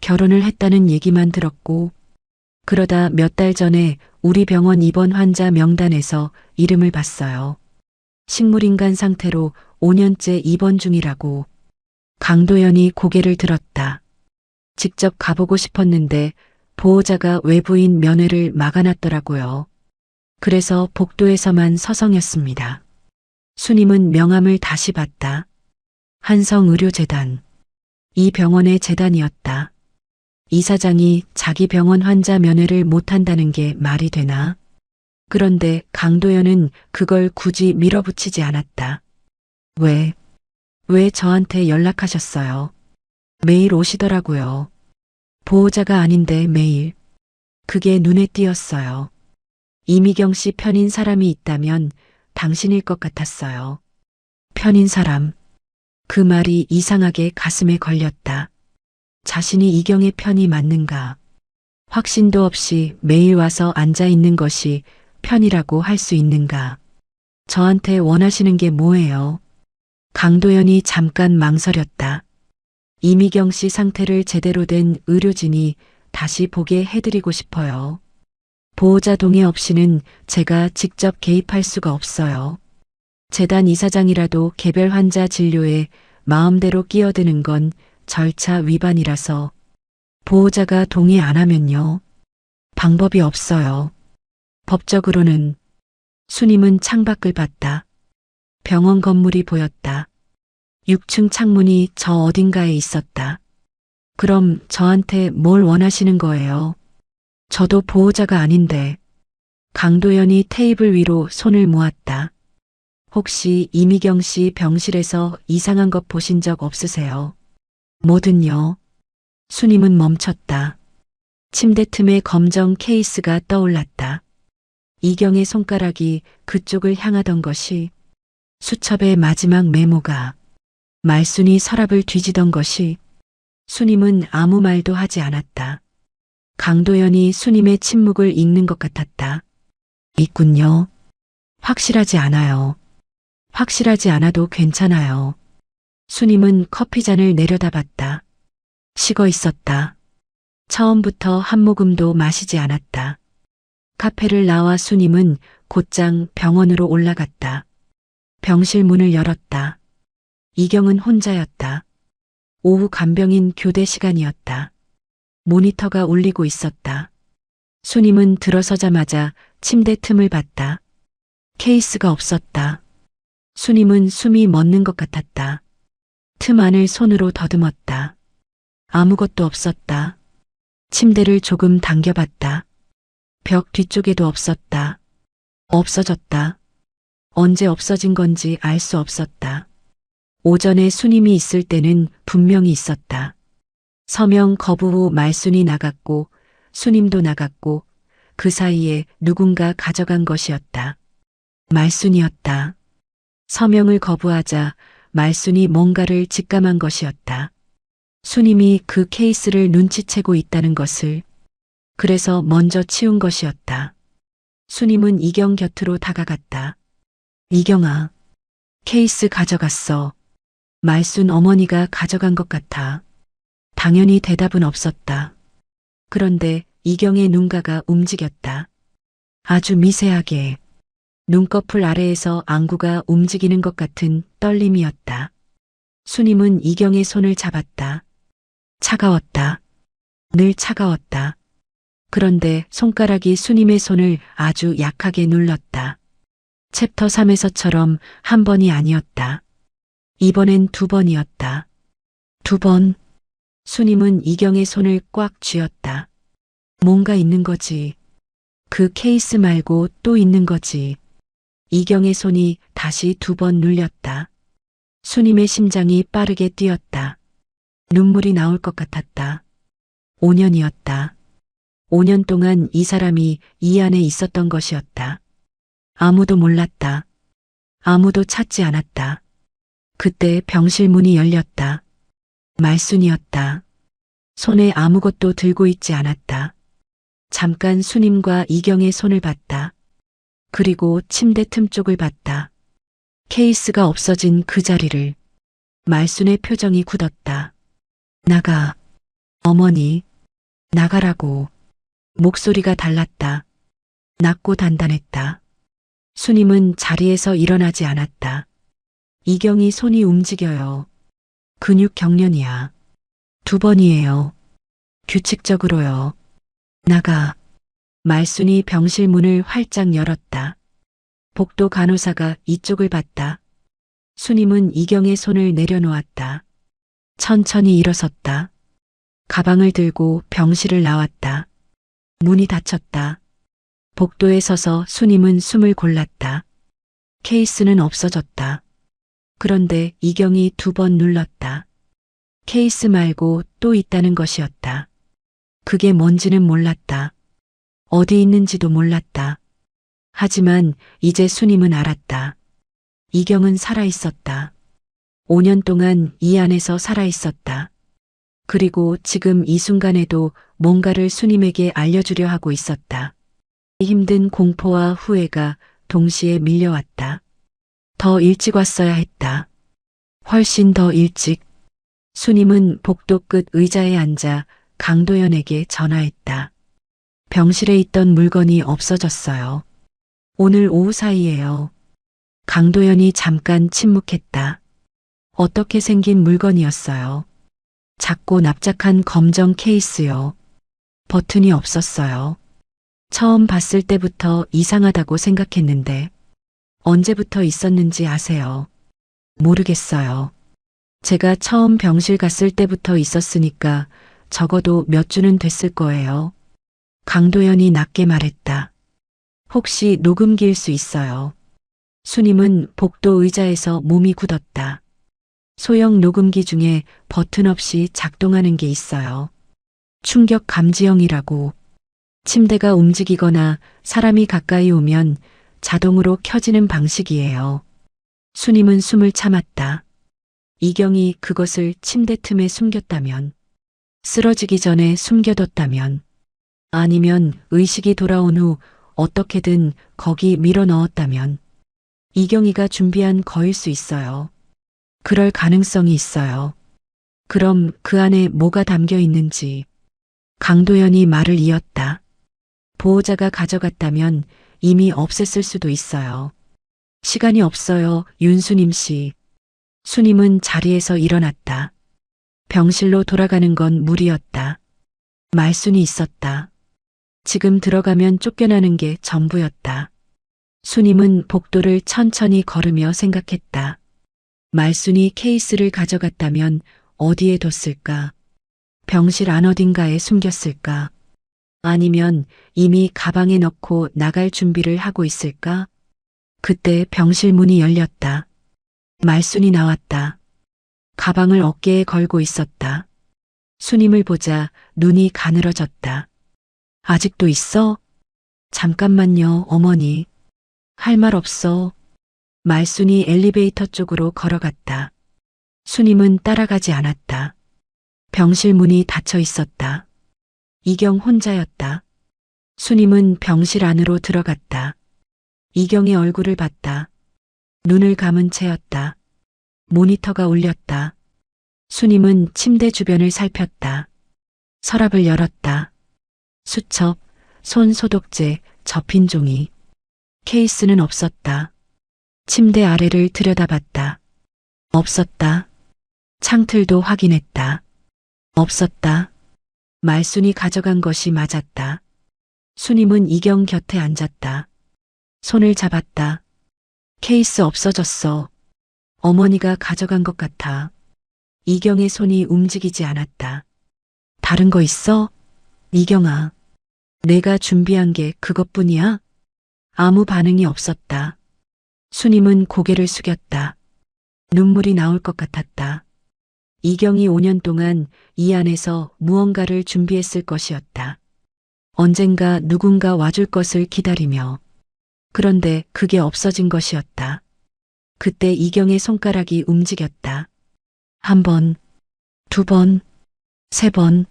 결혼을 했다는 얘기만 들었고, 그러다 몇 달 전에 우리 병원 입원 환자 명단에서 이름을 봤어요. 식물인간 상태로 5년째 입원 중이라고. 강도연이 고개를 들었다. 직접 가보고 싶었는데 보호자가 외부인 면회를 막아놨더라고요. 그래서 복도에서만 서성였습니다. 수님은 명함을 다시 봤다. 한성의료재단. 이 병원의 재단이었다. 이사장이 자기 병원 환자 면회를 못한다는 게 말이 되나? 그런데 강도연은 그걸 굳이 밀어붙이지 않았다. 왜 저한테 연락하셨어요? 매일 오시더라고요. 보호자가 아닌데 매일. 그게 눈에 띄었어요. 이미경 씨 편인 사람이 있다면 당신일 것 같았어요. 편인 사람. 그 말이 이상하게 가슴에 걸렸다. 자신이 이경의 편이 맞는가? 확신도 없이 매일 와서 앉아 있는 것이 편이라고 할 수 있는가? 저한테 원하시는 게 뭐예요? 강도연이 잠깐 망설였다. 이미경 씨 상태를 제대로 된 의료진이 다시 보게 해드리고 싶어요. 보호자 동의 없이는 제가 직접 개입할 수가 없어요. 재단 이사장이라도 개별 환자 진료에 마음대로 끼어드는 건 절차 위반이라서. 보호자가 동의 안 하면요. 방법이 없어요. 법적으로는. 수님은 창밖을 봤다. 병원 건물이 보였다. 6층 창문이 저 어딘가에 있었다. 그럼 저한테 뭘 원하시는 거예요? 저도 보호자가 아닌데. 강도연이 테이블 위로 손을 모았다. 혹시 이미경 씨 병실에서 이상한 것 보신 적 없으세요? 뭐든요. 수님은 멈췄다. 침대 틈에 검정 케이스가 떠올랐다. 이경의 손가락이 그쪽을 향하던 것이, 수첩의 마지막 메모가, 말순이 서랍을 뒤지던 것이. 수님은 아무 말도 하지 않았다. 강도연이 수님의 침묵을 읽는 것 같았다. 있군요. 확실하지 않아요. 확실하지 않아도 괜찮아요. 수님은 커피잔을 내려다봤다. 식어 있었다. 처음부터 한 모금도 마시지 않았다. 카페를 나와 수님은 곧장 병원으로 올라갔다. 병실 문을 열었다. 이경은 혼자였다. 오후 간병인 교대 시간이었다. 모니터가 울리고 있었다. 수님은 들어서자마자 침대 틈을 봤다. 케이스가 없었다. 수님은 숨이 멎는 것 같았다. 틈 안을 손으로 더듬었다. 아무것도 없었다. 침대를 조금 당겨봤다. 벽 뒤쪽에도 없었다. 없어졌다. 언제 없어진 건지 알 수 없었다. 오전에 수님이 있을 때는 분명히 있었다. 서명 거부 후 말순이 나갔고 수님도 나갔고 그 사이에 누군가 가져간 것이었다. 말순이었다. 서명을 거부하자 말순이 뭔가를 직감한 것이었다. 수님이 그 케이스를 눈치채고 있다는 것을. 그래서 먼저 치운 것이었다. 수님은 이경 곁으로 다가갔다. 이경아, 케이스 가져갔어. 말순 어머니가 가져간 것 같아. 당연히 대답은 없었다. 그런데 이경의 눈가가 움직였다. 아주 미세하게. 눈꺼풀 아래에서 안구가 움직이는 것 같은 떨림이었다. 수님은 이경의 손을 잡았다. 차가웠다. 늘 차가웠다. 그런데 손가락이 수님의 손을 아주 약하게 눌렀다. 챕터 3에서처럼 한 번이 아니었다. 이번엔 2번이었다. 2번. 수님은 이경의 손을 꽉 쥐었다. 뭔가 있는 거지. 그 케이스 말고 또 있는 거지. 이경의 손이 다시 2번 눌렸다. 수님의 심장이 빠르게 뛰었다. 눈물이 나올 것 같았다. 5년이었다. 5년 동안 이 사람이 이 안에 있었던 것이었다. 아무도 몰랐다. 아무도 찾지 않았다. 그때 병실 문이 열렸다. 말순이었다. 손에 아무것도 들고 있지 않았다. 잠깐 수님과 이경의 손을 봤다. 그리고 침대 틈 쪽을 봤다. 케이스가 없어진 그 자리를. 말순의 표정이 굳었다. 나가. 어머니. 나가라고. 목소리가 달랐다. 낮고 단단했다. 수님은 자리에서 일어나지 않았다. 이경이 손이 움직여요. 근육 경련이야. 2번이에요. 규칙적으로요. 나가. 말순이 병실 문을 활짝 열었다. 복도 간호사가 이쪽을 봤다. 수님은 이경의 손을 내려놓았다. 천천히 일어섰다. 가방을 들고 병실을 나왔다. 문이 닫혔다. 복도에 서서 수님은 숨을 골랐다. 케이스는 없어졌다. 그런데 이경이 2번 눌렀다. 케이스 말고 또 있다는 것이었다. 그게 뭔지는 몰랐다. 어디 있는지도 몰랐다. 하지만 이제 수님은 알았다. 이경은 살아있었다. 5년 동안 이 안에서 살아있었다. 그리고 지금 이 순간에도 뭔가를 수님에게 알려주려 하고 있었다. 힘든 공포와 후회가 동시에 밀려왔다. 더 일찍 왔어야 했다. 훨씬 더 일찍. 수님은 복도 끝 의자에 앉아 강도연에게 전화했다. 병실에 있던 물건이 없어졌어요. 오늘 오후 사이에요. 강도연이 잠깐 침묵했다. 어떻게 생긴 물건이었어요? 작고 납작한 검정 케이스요. 버튼이 없었어요. 처음 봤을 때부터 이상하다고 생각했는데 언제부터 있었는지 아세요? 모르겠어요. 제가 처음 병실 갔을 때부터 있었으니까 적어도 몇 주는 됐을 거예요. 강도연이 낮게 말했다. 혹시 녹음기일 수 있어요? 수님은 복도 의자에서 몸이 굳었다. 소형 녹음기 중에 버튼 없이 작동하는 게 있어요. 충격 감지형이라고. 침대가 움직이거나 사람이 가까이 오면 자동으로 켜지는 방식이에요. 수님은 숨을 참았다. 이경이 그것을 침대 틈에 숨겼다면, 쓰러지기 전에 숨겨뒀다면, 아니면 의식이 돌아온 후 어떻게든 거기 밀어 넣었다면, 이경이가 준비한 거일 수 있어요. 그럴 가능성이 있어요. 그럼 그 안에 뭐가 담겨 있는지. 강도연이 말을 이었다. 보호자가 가져갔다면 이미 없앴을 수도 있어요. 시간이 없어요, 윤수님 씨. 수님은 자리에서 일어났다. 병실로 돌아가는 건 무리였다. 말순이 있었다. 지금 들어가면 쫓겨나는 게 전부였다. 수님은 복도를 천천히 걸으며 생각했다. 말순이 케이스를 가져갔다면 어디에 뒀을까? 병실 안 어딘가에 숨겼을까? 아니면 이미 가방에 넣고 나갈 준비를 하고 있을까? 그때 병실 문이 열렸다. 말순이 나왔다. 가방을 어깨에 걸고 있었다. 수님을 보자 눈이 가늘어졌다. 아직도 있어? 잠깐만요, 어머니. 할 말 없어. 말순이 엘리베이터 쪽으로 걸어갔다. 수님은 따라가지 않았다. 병실 문이 닫혀 있었다. 이경 혼자였다. 수님은 병실 안으로 들어갔다. 이경의 얼굴을 봤다. 눈을 감은 채였다. 모니터가 울렸다. 수님은 침대 주변을 살폈다. 서랍을 열었다. 수첩, 손 소독제, 접힌 종이. 케이스는 없었다. 침대 아래를 들여다봤다. 없었다. 창틀도 확인했다. 없었다. 말순이 가져간 것이 맞았다. 수님은 이경 곁에 앉았다. 손을 잡았다. 케이스 없어졌어. 어머니가 가져간 것 같아. 이경의 손이 움직이지 않았다. 다른 거 있어? 이경아, 내가 준비한 게 그것뿐이야? 아무 반응이 없었다. 수님은 고개를 숙였다. 눈물이 나올 것 같았다. 이경이 5년 동안 이 안에서 무언가를 준비했을 것이었다. 언젠가 누군가 와줄 것을 기다리며. 그런데 그게 없어진 것이었다. 그때 이경의 손가락이 움직였다. 한 번, 두 번, 세 번.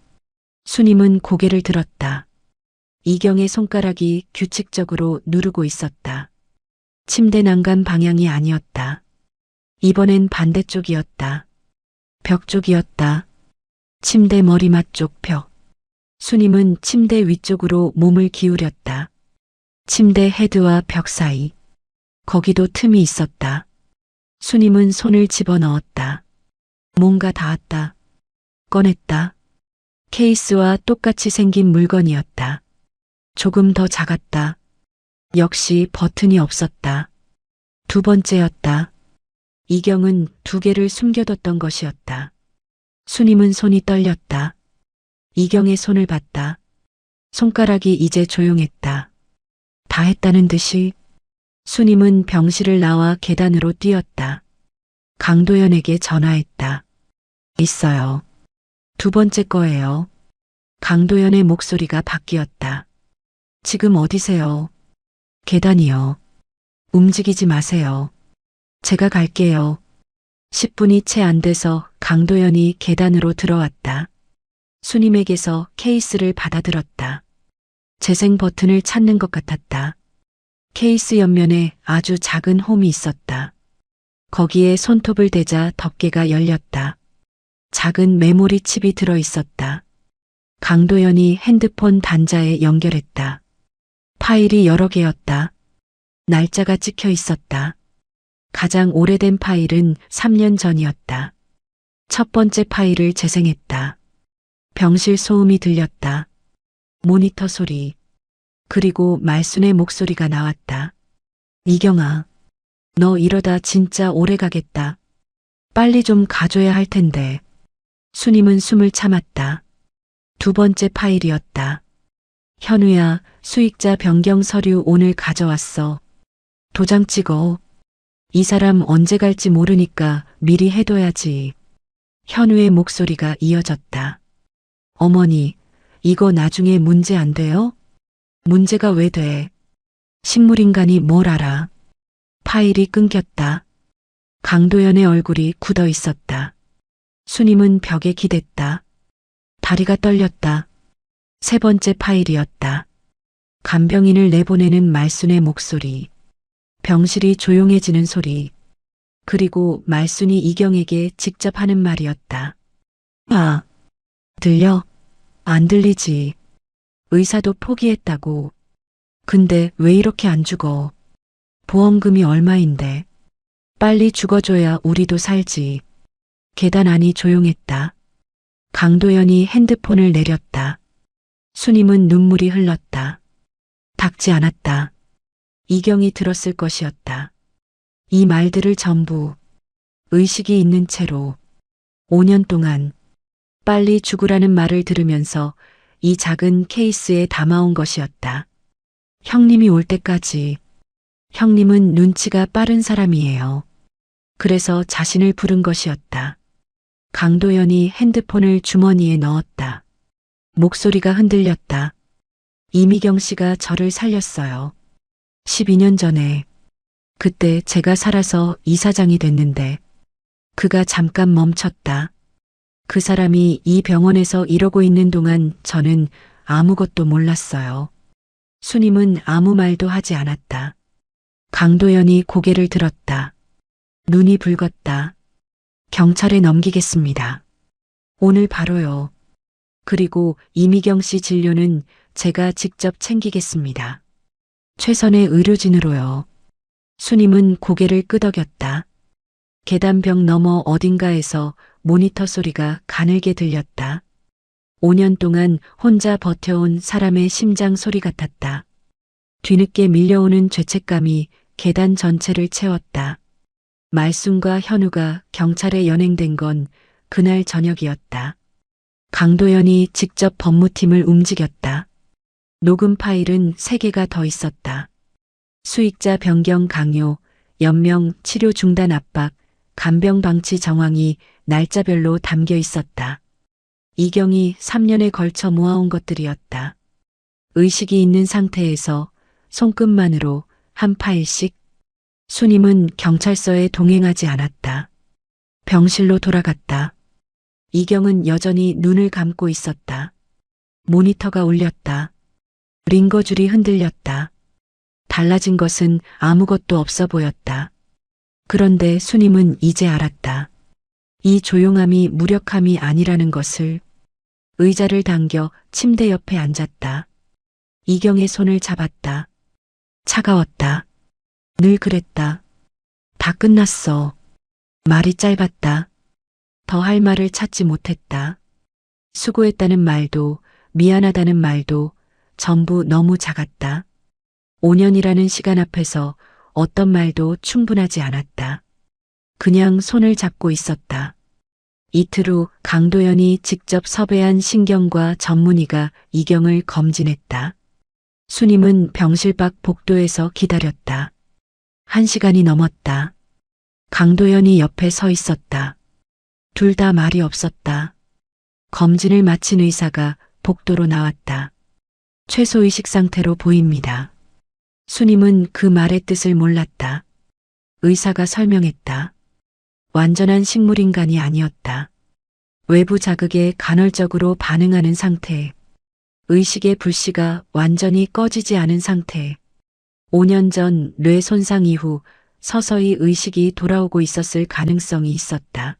수님은 고개를 들었다. 이경의 손가락이 규칙적으로 누르고 있었다. 침대 난간 방향이 아니었다. 이번엔 반대쪽이었다. 벽 쪽이었다. 침대 머리맡 쪽 벽. 수님은 침대 위쪽으로 몸을 기울였다. 침대 헤드와 벽 사이. 거기도 틈이 있었다. 수님은 손을 집어넣었다. 뭔가 닿았다. 꺼냈다. 케이스와 똑같이 생긴 물건이었다. 조금 더 작았다. 역시 버튼이 없었다. 두 번째였다. 이경은 두 개를 숨겨뒀던 것이었다. 수님은 손이 떨렸다. 이경의 손을 봤다. 손가락이 이제 조용했다. 다 했다는 듯이. 수님은 병실을 나와 계단으로 뛰었다. 강도연에게 전화했다. 있어요. 두 번째 거예요. 강도연의 목소리가 바뀌었다. 지금 어디세요? 계단이요. 움직이지 마세요. 제가 갈게요. 10분이 채 안 돼서 강도연이 계단으로 들어왔다. 수님에게서 케이스를 받아들었다. 재생 버튼을 찾는 것 같았다. 케이스 옆면에 아주 작은 홈이 있었다. 거기에 손톱을 대자 덮개가 열렸다. 작은 메모리 칩이 들어 있었다. 강도연이 핸드폰 단자에 연결했다. 파일이 여러 개였다. 날짜가 찍혀 있었다. 가장 오래된 파일은 3년 전이었다. 첫 번째 파일을 재생했다. 병실 소음이 들렸다. 모니터 소리. 그리고 말순의 목소리가 나왔다. 이경아, 너 이러다 진짜 오래 가겠다. 빨리 좀 가줘야 할 텐데. 수님은 숨을 참았다. 두 번째 파일이었다. 현우야, 수익자 변경 서류 오늘 가져왔어. 도장 찍어. 이 사람 언제 갈지 모르니까 미리 해둬야지. 현우의 목소리가 이어졌다. 어머니, 이거 나중에 문제 안 돼요? 문제가 왜 돼? 식물인간이 뭘 알아? 파일이 끊겼다. 강도연의 얼굴이 굳어 있었다. 수님은 벽에 기댔다. 다리가 떨렸다. 세 번째 파일이었다. 간병인을 내보내는 말순의 목소리. 병실이 조용해지는 소리. 그리고 말순이 이경에게 직접 하는 말이었다. 아, 들려? 안 들리지. 의사도 포기했다고. 근데 왜 이렇게 안 죽어? 보험금이 얼마인데. 빨리 죽어줘야 우리도 살지. 계단 안이 조용했다. 강도연이 핸드폰을 내렸다. 수님은 눈물이 흘렀다. 닿지 않았다. 이경이 들었을 것이었다. 이 말들을 전부 의식이 있는 채로 5년 동안 빨리 죽으라는 말을 들으면서 이 작은 케이스에 담아온 것이었다. 형님이 올 때까지. 형님은 눈치가 빠른 사람이에요. 그래서 자신을 부른 것이었다. 강도연이 핸드폰을 주머니에 넣었다. 목소리가 흔들렸다. 이미경 씨가 저를 살렸어요. 12년 전에. 그때 제가 살아서 이사장이 됐는데 그가 잠깐 멈췄다. 그 사람이 이 병원에서 이러고 있는 동안 저는 아무것도 몰랐어요. 수님은 아무 말도 하지 않았다. 강도연이 고개를 들었다. 눈이 붉었다. 경찰에 넘기겠습니다. 오늘 바로요. 그리고 이미경 씨 진료는 제가 직접 챙기겠습니다. 최선의 의료진으로요. 수님은 고개를 끄덕였다. 계단벽 너머 어딘가에서 모니터 소리가 가늘게 들렸다. 5년 동안 혼자 버텨온 사람의 심장 소리 같았다. 뒤늦게 밀려오는 죄책감이 계단 전체를 채웠다. 말순과 현우가 경찰에 연행된 건 그날 저녁이었다. 강도연이 직접 법무팀을 움직였다. 녹음 파일은 3개가 더 있었다. 수익자 변경 강요, 연명 치료 중단 압박, 간병 방치 정황이 날짜별로 담겨 있었다. 이경이 3년에 걸쳐 모아온 것들이었다. 의식이 있는 상태에서 손끝만으로 한 파일씩. 수님은 경찰서에 동행하지 않았다. 병실로 돌아갔다. 이경은 여전히 눈을 감고 있었다. 모니터가 울렸다. 링거줄이 흔들렸다. 달라진 것은 아무것도 없어 보였다. 그런데 수님은 이제 알았다. 이 조용함이 무력함이 아니라는 것을. 의자를 당겨 침대 옆에 앉았다. 이경의 손을 잡았다. 차가웠다. 늘 그랬다. 다 끝났어. 말이 짧았다. 더 할 말을 찾지 못했다. 수고했다는 말도 미안하다는 말도 전부 너무 작았다. 5년이라는 시간 앞에서 어떤 말도 충분하지 않았다. 그냥 손을 잡고 있었다. 이틀 후 강도연이 직접 섭외한 신경과 전문의가 이경을 검진했다. 수님은 병실 밖 복도에서 기다렸다. 1시간이 넘었다. 강도연이 옆에 서 있었다. 둘 다 말이 없었다. 검진을 마친 의사가 복도로 나왔다. 최소의식 상태로 보입니다. 수님은 그 말의 뜻을 몰랐다. 의사가 설명했다. 완전한 식물인간이 아니었다. 외부 자극에 간헐적으로 반응하는 상태. 의식의 불씨가 완전히 꺼지지 않은 상태. 5년 전 뇌 손상 이후 서서히 의식이 돌아오고 있었을 가능성이 있었다.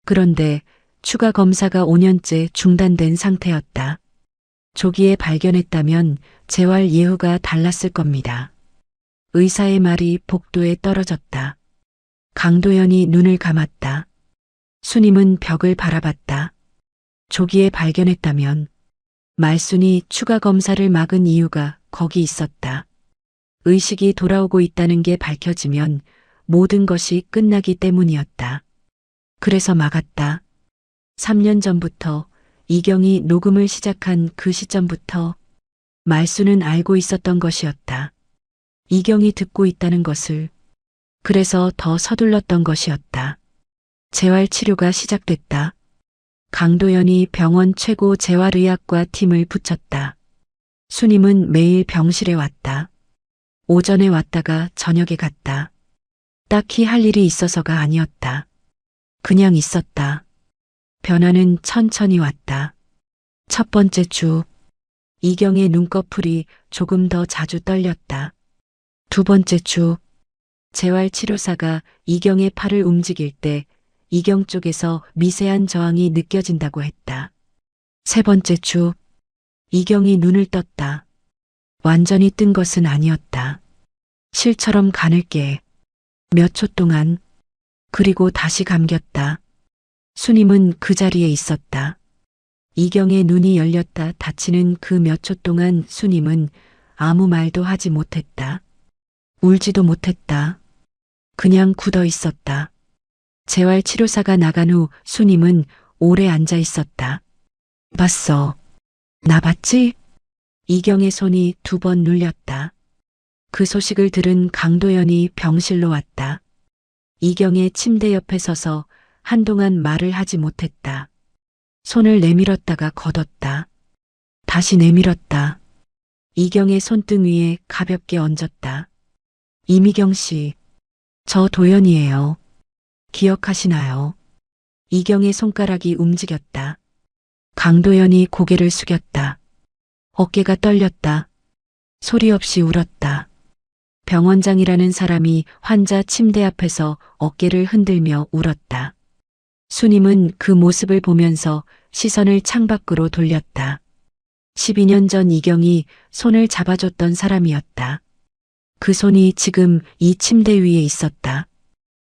그런데 추가 검사가 5년째 중단된 상태였다. 조기에 발견했다면 재활 예후가 달랐을 겁니다. 의사의 말이 복도에 떨어졌다. 강도연이 눈을 감았다. 수님은 벽을 바라봤다. 조기에 발견했다면 말순이 추가 검사를 막은 이유가 거기 있었다. 의식이 돌아오고 있다는 게 밝혀지면 모든 것이 끝나기 때문이었다. 그래서 막았다. 3년 전부터 이경이 녹음을 시작한 그 시점부터 말순은 알고 있었던 것이었다. 이경이 듣고 있다는 것을. 그래서 더 서둘렀던 것이었다. 재활 치료가 시작됐다. 강도연이 병원 최고 재활의학과 팀을 붙였다. 수님은 매일 병실에 왔다. 오전에 왔다가 저녁에 갔다. 딱히 할 일이 있어서가 아니었다. 그냥 있었다. 변화는 천천히 왔다. 첫 번째 주, 이경의 눈꺼풀이 조금 더 자주 떨렸다. 두 번째 주, 재활치료사가 이경의 팔을 움직일 때 이경 쪽에서 미세한 저항이 느껴진다고 했다. 세 번째 주, 이경이 눈을 떴다. 완전히 뜬 것은 아니었다. 실처럼 가늘게. 몇 초 동안. 그리고 다시 감겼다. 수님은 그 자리에 있었다. 이경의 눈이 열렸다 닫히는 그 몇 초 동안 수님은 아무 말도 하지 못했다. 울지도 못했다. 그냥 굳어 있었다. 재활치료사가 나간 후 수님은 오래 앉아 있었다. 봤어. 나 봤지? 이경의 손이 2번 눌렸다. 그 소식을 들은 강도연이 병실로 왔다. 이경의 침대 옆에 서서 한동안 말을 하지 못했다. 손을 내밀었다가 걷었다. 다시 내밀었다. 이경의 손등 위에 가볍게 얹었다. 이미경 씨, 저 도연이에요. 기억하시나요? 이경의 손가락이 움직였다. 강도연이 고개를 숙였다. 어깨가 떨렸다. 소리 없이 울었다. 병원장이라는 사람이 환자 침대 앞에서 어깨를 흔들며 울었다. 수님은 그 모습을 보면서 시선을 창밖으로 돌렸다. 12년 전 이경이 손을 잡아줬던 사람이었다. 그 손이 지금 이 침대 위에 있었다.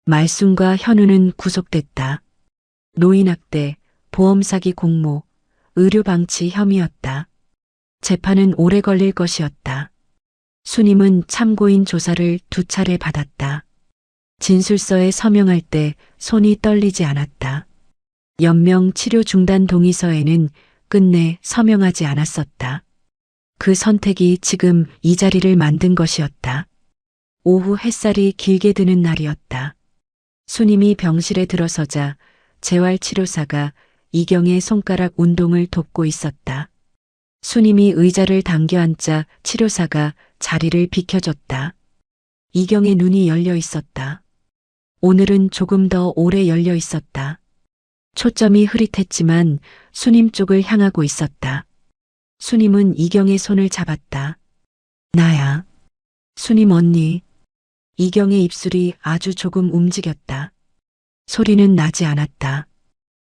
말순과 현우는 구속됐다. 노인학대, 보험사기 공모, 의료방치 혐의였다. 재판은 오래 걸릴 것이었다. 수님은 참고인 조사를 2차례 받았다. 진술서에 서명할 때 손이 떨리지 않았다. 연명 치료 중단 동의서에는 끝내 서명하지 않았었다. 그 선택이 지금 이 자리를 만든 것이었다. 오후 햇살이 길게 드는 날이었다. 수님이 병실에 들어서자 재활치료사가 이경의 손가락 운동을 돕고 있었다. 수님이 의자를 당겨 앉자 치료사가 자리를 비켜줬다. 이경의 눈이 열려 있었다. 오늘은 조금 더 오래 열려 있었다. 초점이 흐릿했지만 수님 쪽을 향하고 있었다. 수님은 이경의 손을 잡았다. 나야. 수님 언니. 이경의 입술이 아주 조금 움직였다. 소리는 나지 않았다.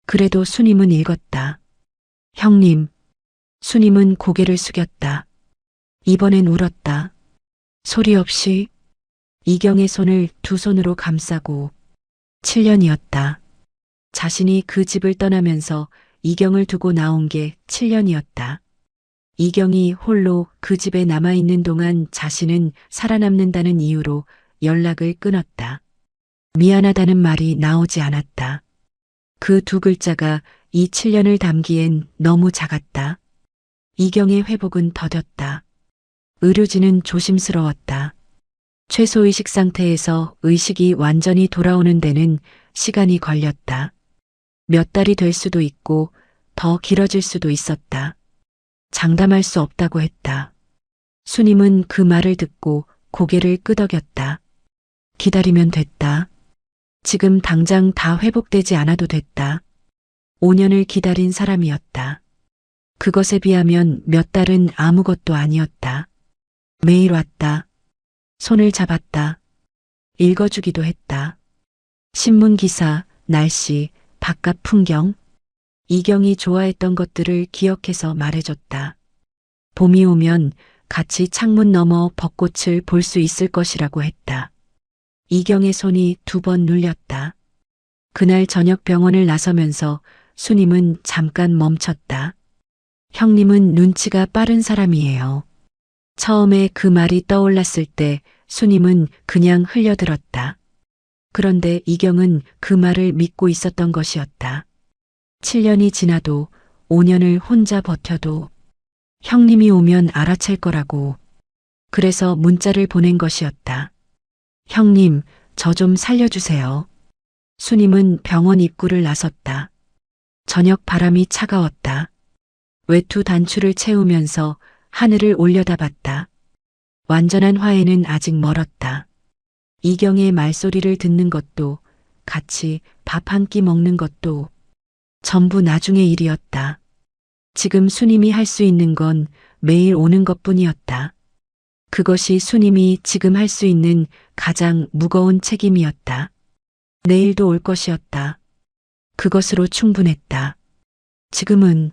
그래도 수님은 읽었다. 형님. 수님은 고개를 숙였다. 이번엔 울었다. 소리 없이 이경의 손을 두 손으로 감싸고 7년이었다. 자신이 그 집을 떠나면서 이경을 두고 나온 게 7년이었다. 이경이 홀로 그 집에 남아있는 동안 자신은 살아남는다는 이유로 연락을 끊었다. 미안하다는 말이 나오지 않았다. 그 두 글자가 이 7년을 담기엔 너무 작았다. 이경의 회복은 더뎠다. 의료진은 조심스러웠다. 최소의식 상태에서 의식이 완전히 돌아오는 데는 시간이 걸렸다. 몇 달이 될 수도 있고 더 길어질 수도 있었다. 장담할 수 없다고 했다. 수님은 그 말을 듣고 고개를 끄덕였다. 기다리면 됐다. 지금 당장 다 회복되지 않아도 됐다. 5년을 기다린 사람이었다. 그것에 비하면 몇 달은 아무것도 아니었다. 매일 왔다. 손을 잡았다. 읽어주기도 했다. 신문 기사, 날씨, 바깥 풍경. 이경이 좋아했던 것들을 기억해서 말해줬다. 봄이 오면 같이 창문 너머 벚꽃을 볼 수 있을 것이라고 했다. 이경의 손이 두 번 눌렸다. 그날 저녁 병원을 나서면서 수님은 잠깐 멈췄다. 형님은 눈치가 빠른 사람이에요. 처음에 그 말이 떠올랐을 때 수님은 그냥 흘려들었다. 그런데 이경은 그 말을 믿고 있었던 것이었다. 7년이 지나도 5년을 혼자 버텨도 형님이 오면 알아챌 거라고. 그래서 문자를 보낸 것이었다. 형님, 저 좀 살려주세요. 수님은 병원 입구를 나섰다. 저녁 바람이 차가웠다. 외투 단추를 채우면서 하늘을 올려다봤다. 완전한 화해는 아직 멀었다. 이경의 말소리를 듣는 것도 같이 밥 한 끼 먹는 것도 전부 나중의 일이었다. 지금 수님이 할 수 있는 건 매일 오는 것뿐이었다. 그것이 수님이 지금 할 수 있는 가장 무거운 책임이었다. 내일도 올 것이었다. 그것으로 충분했다. 지금은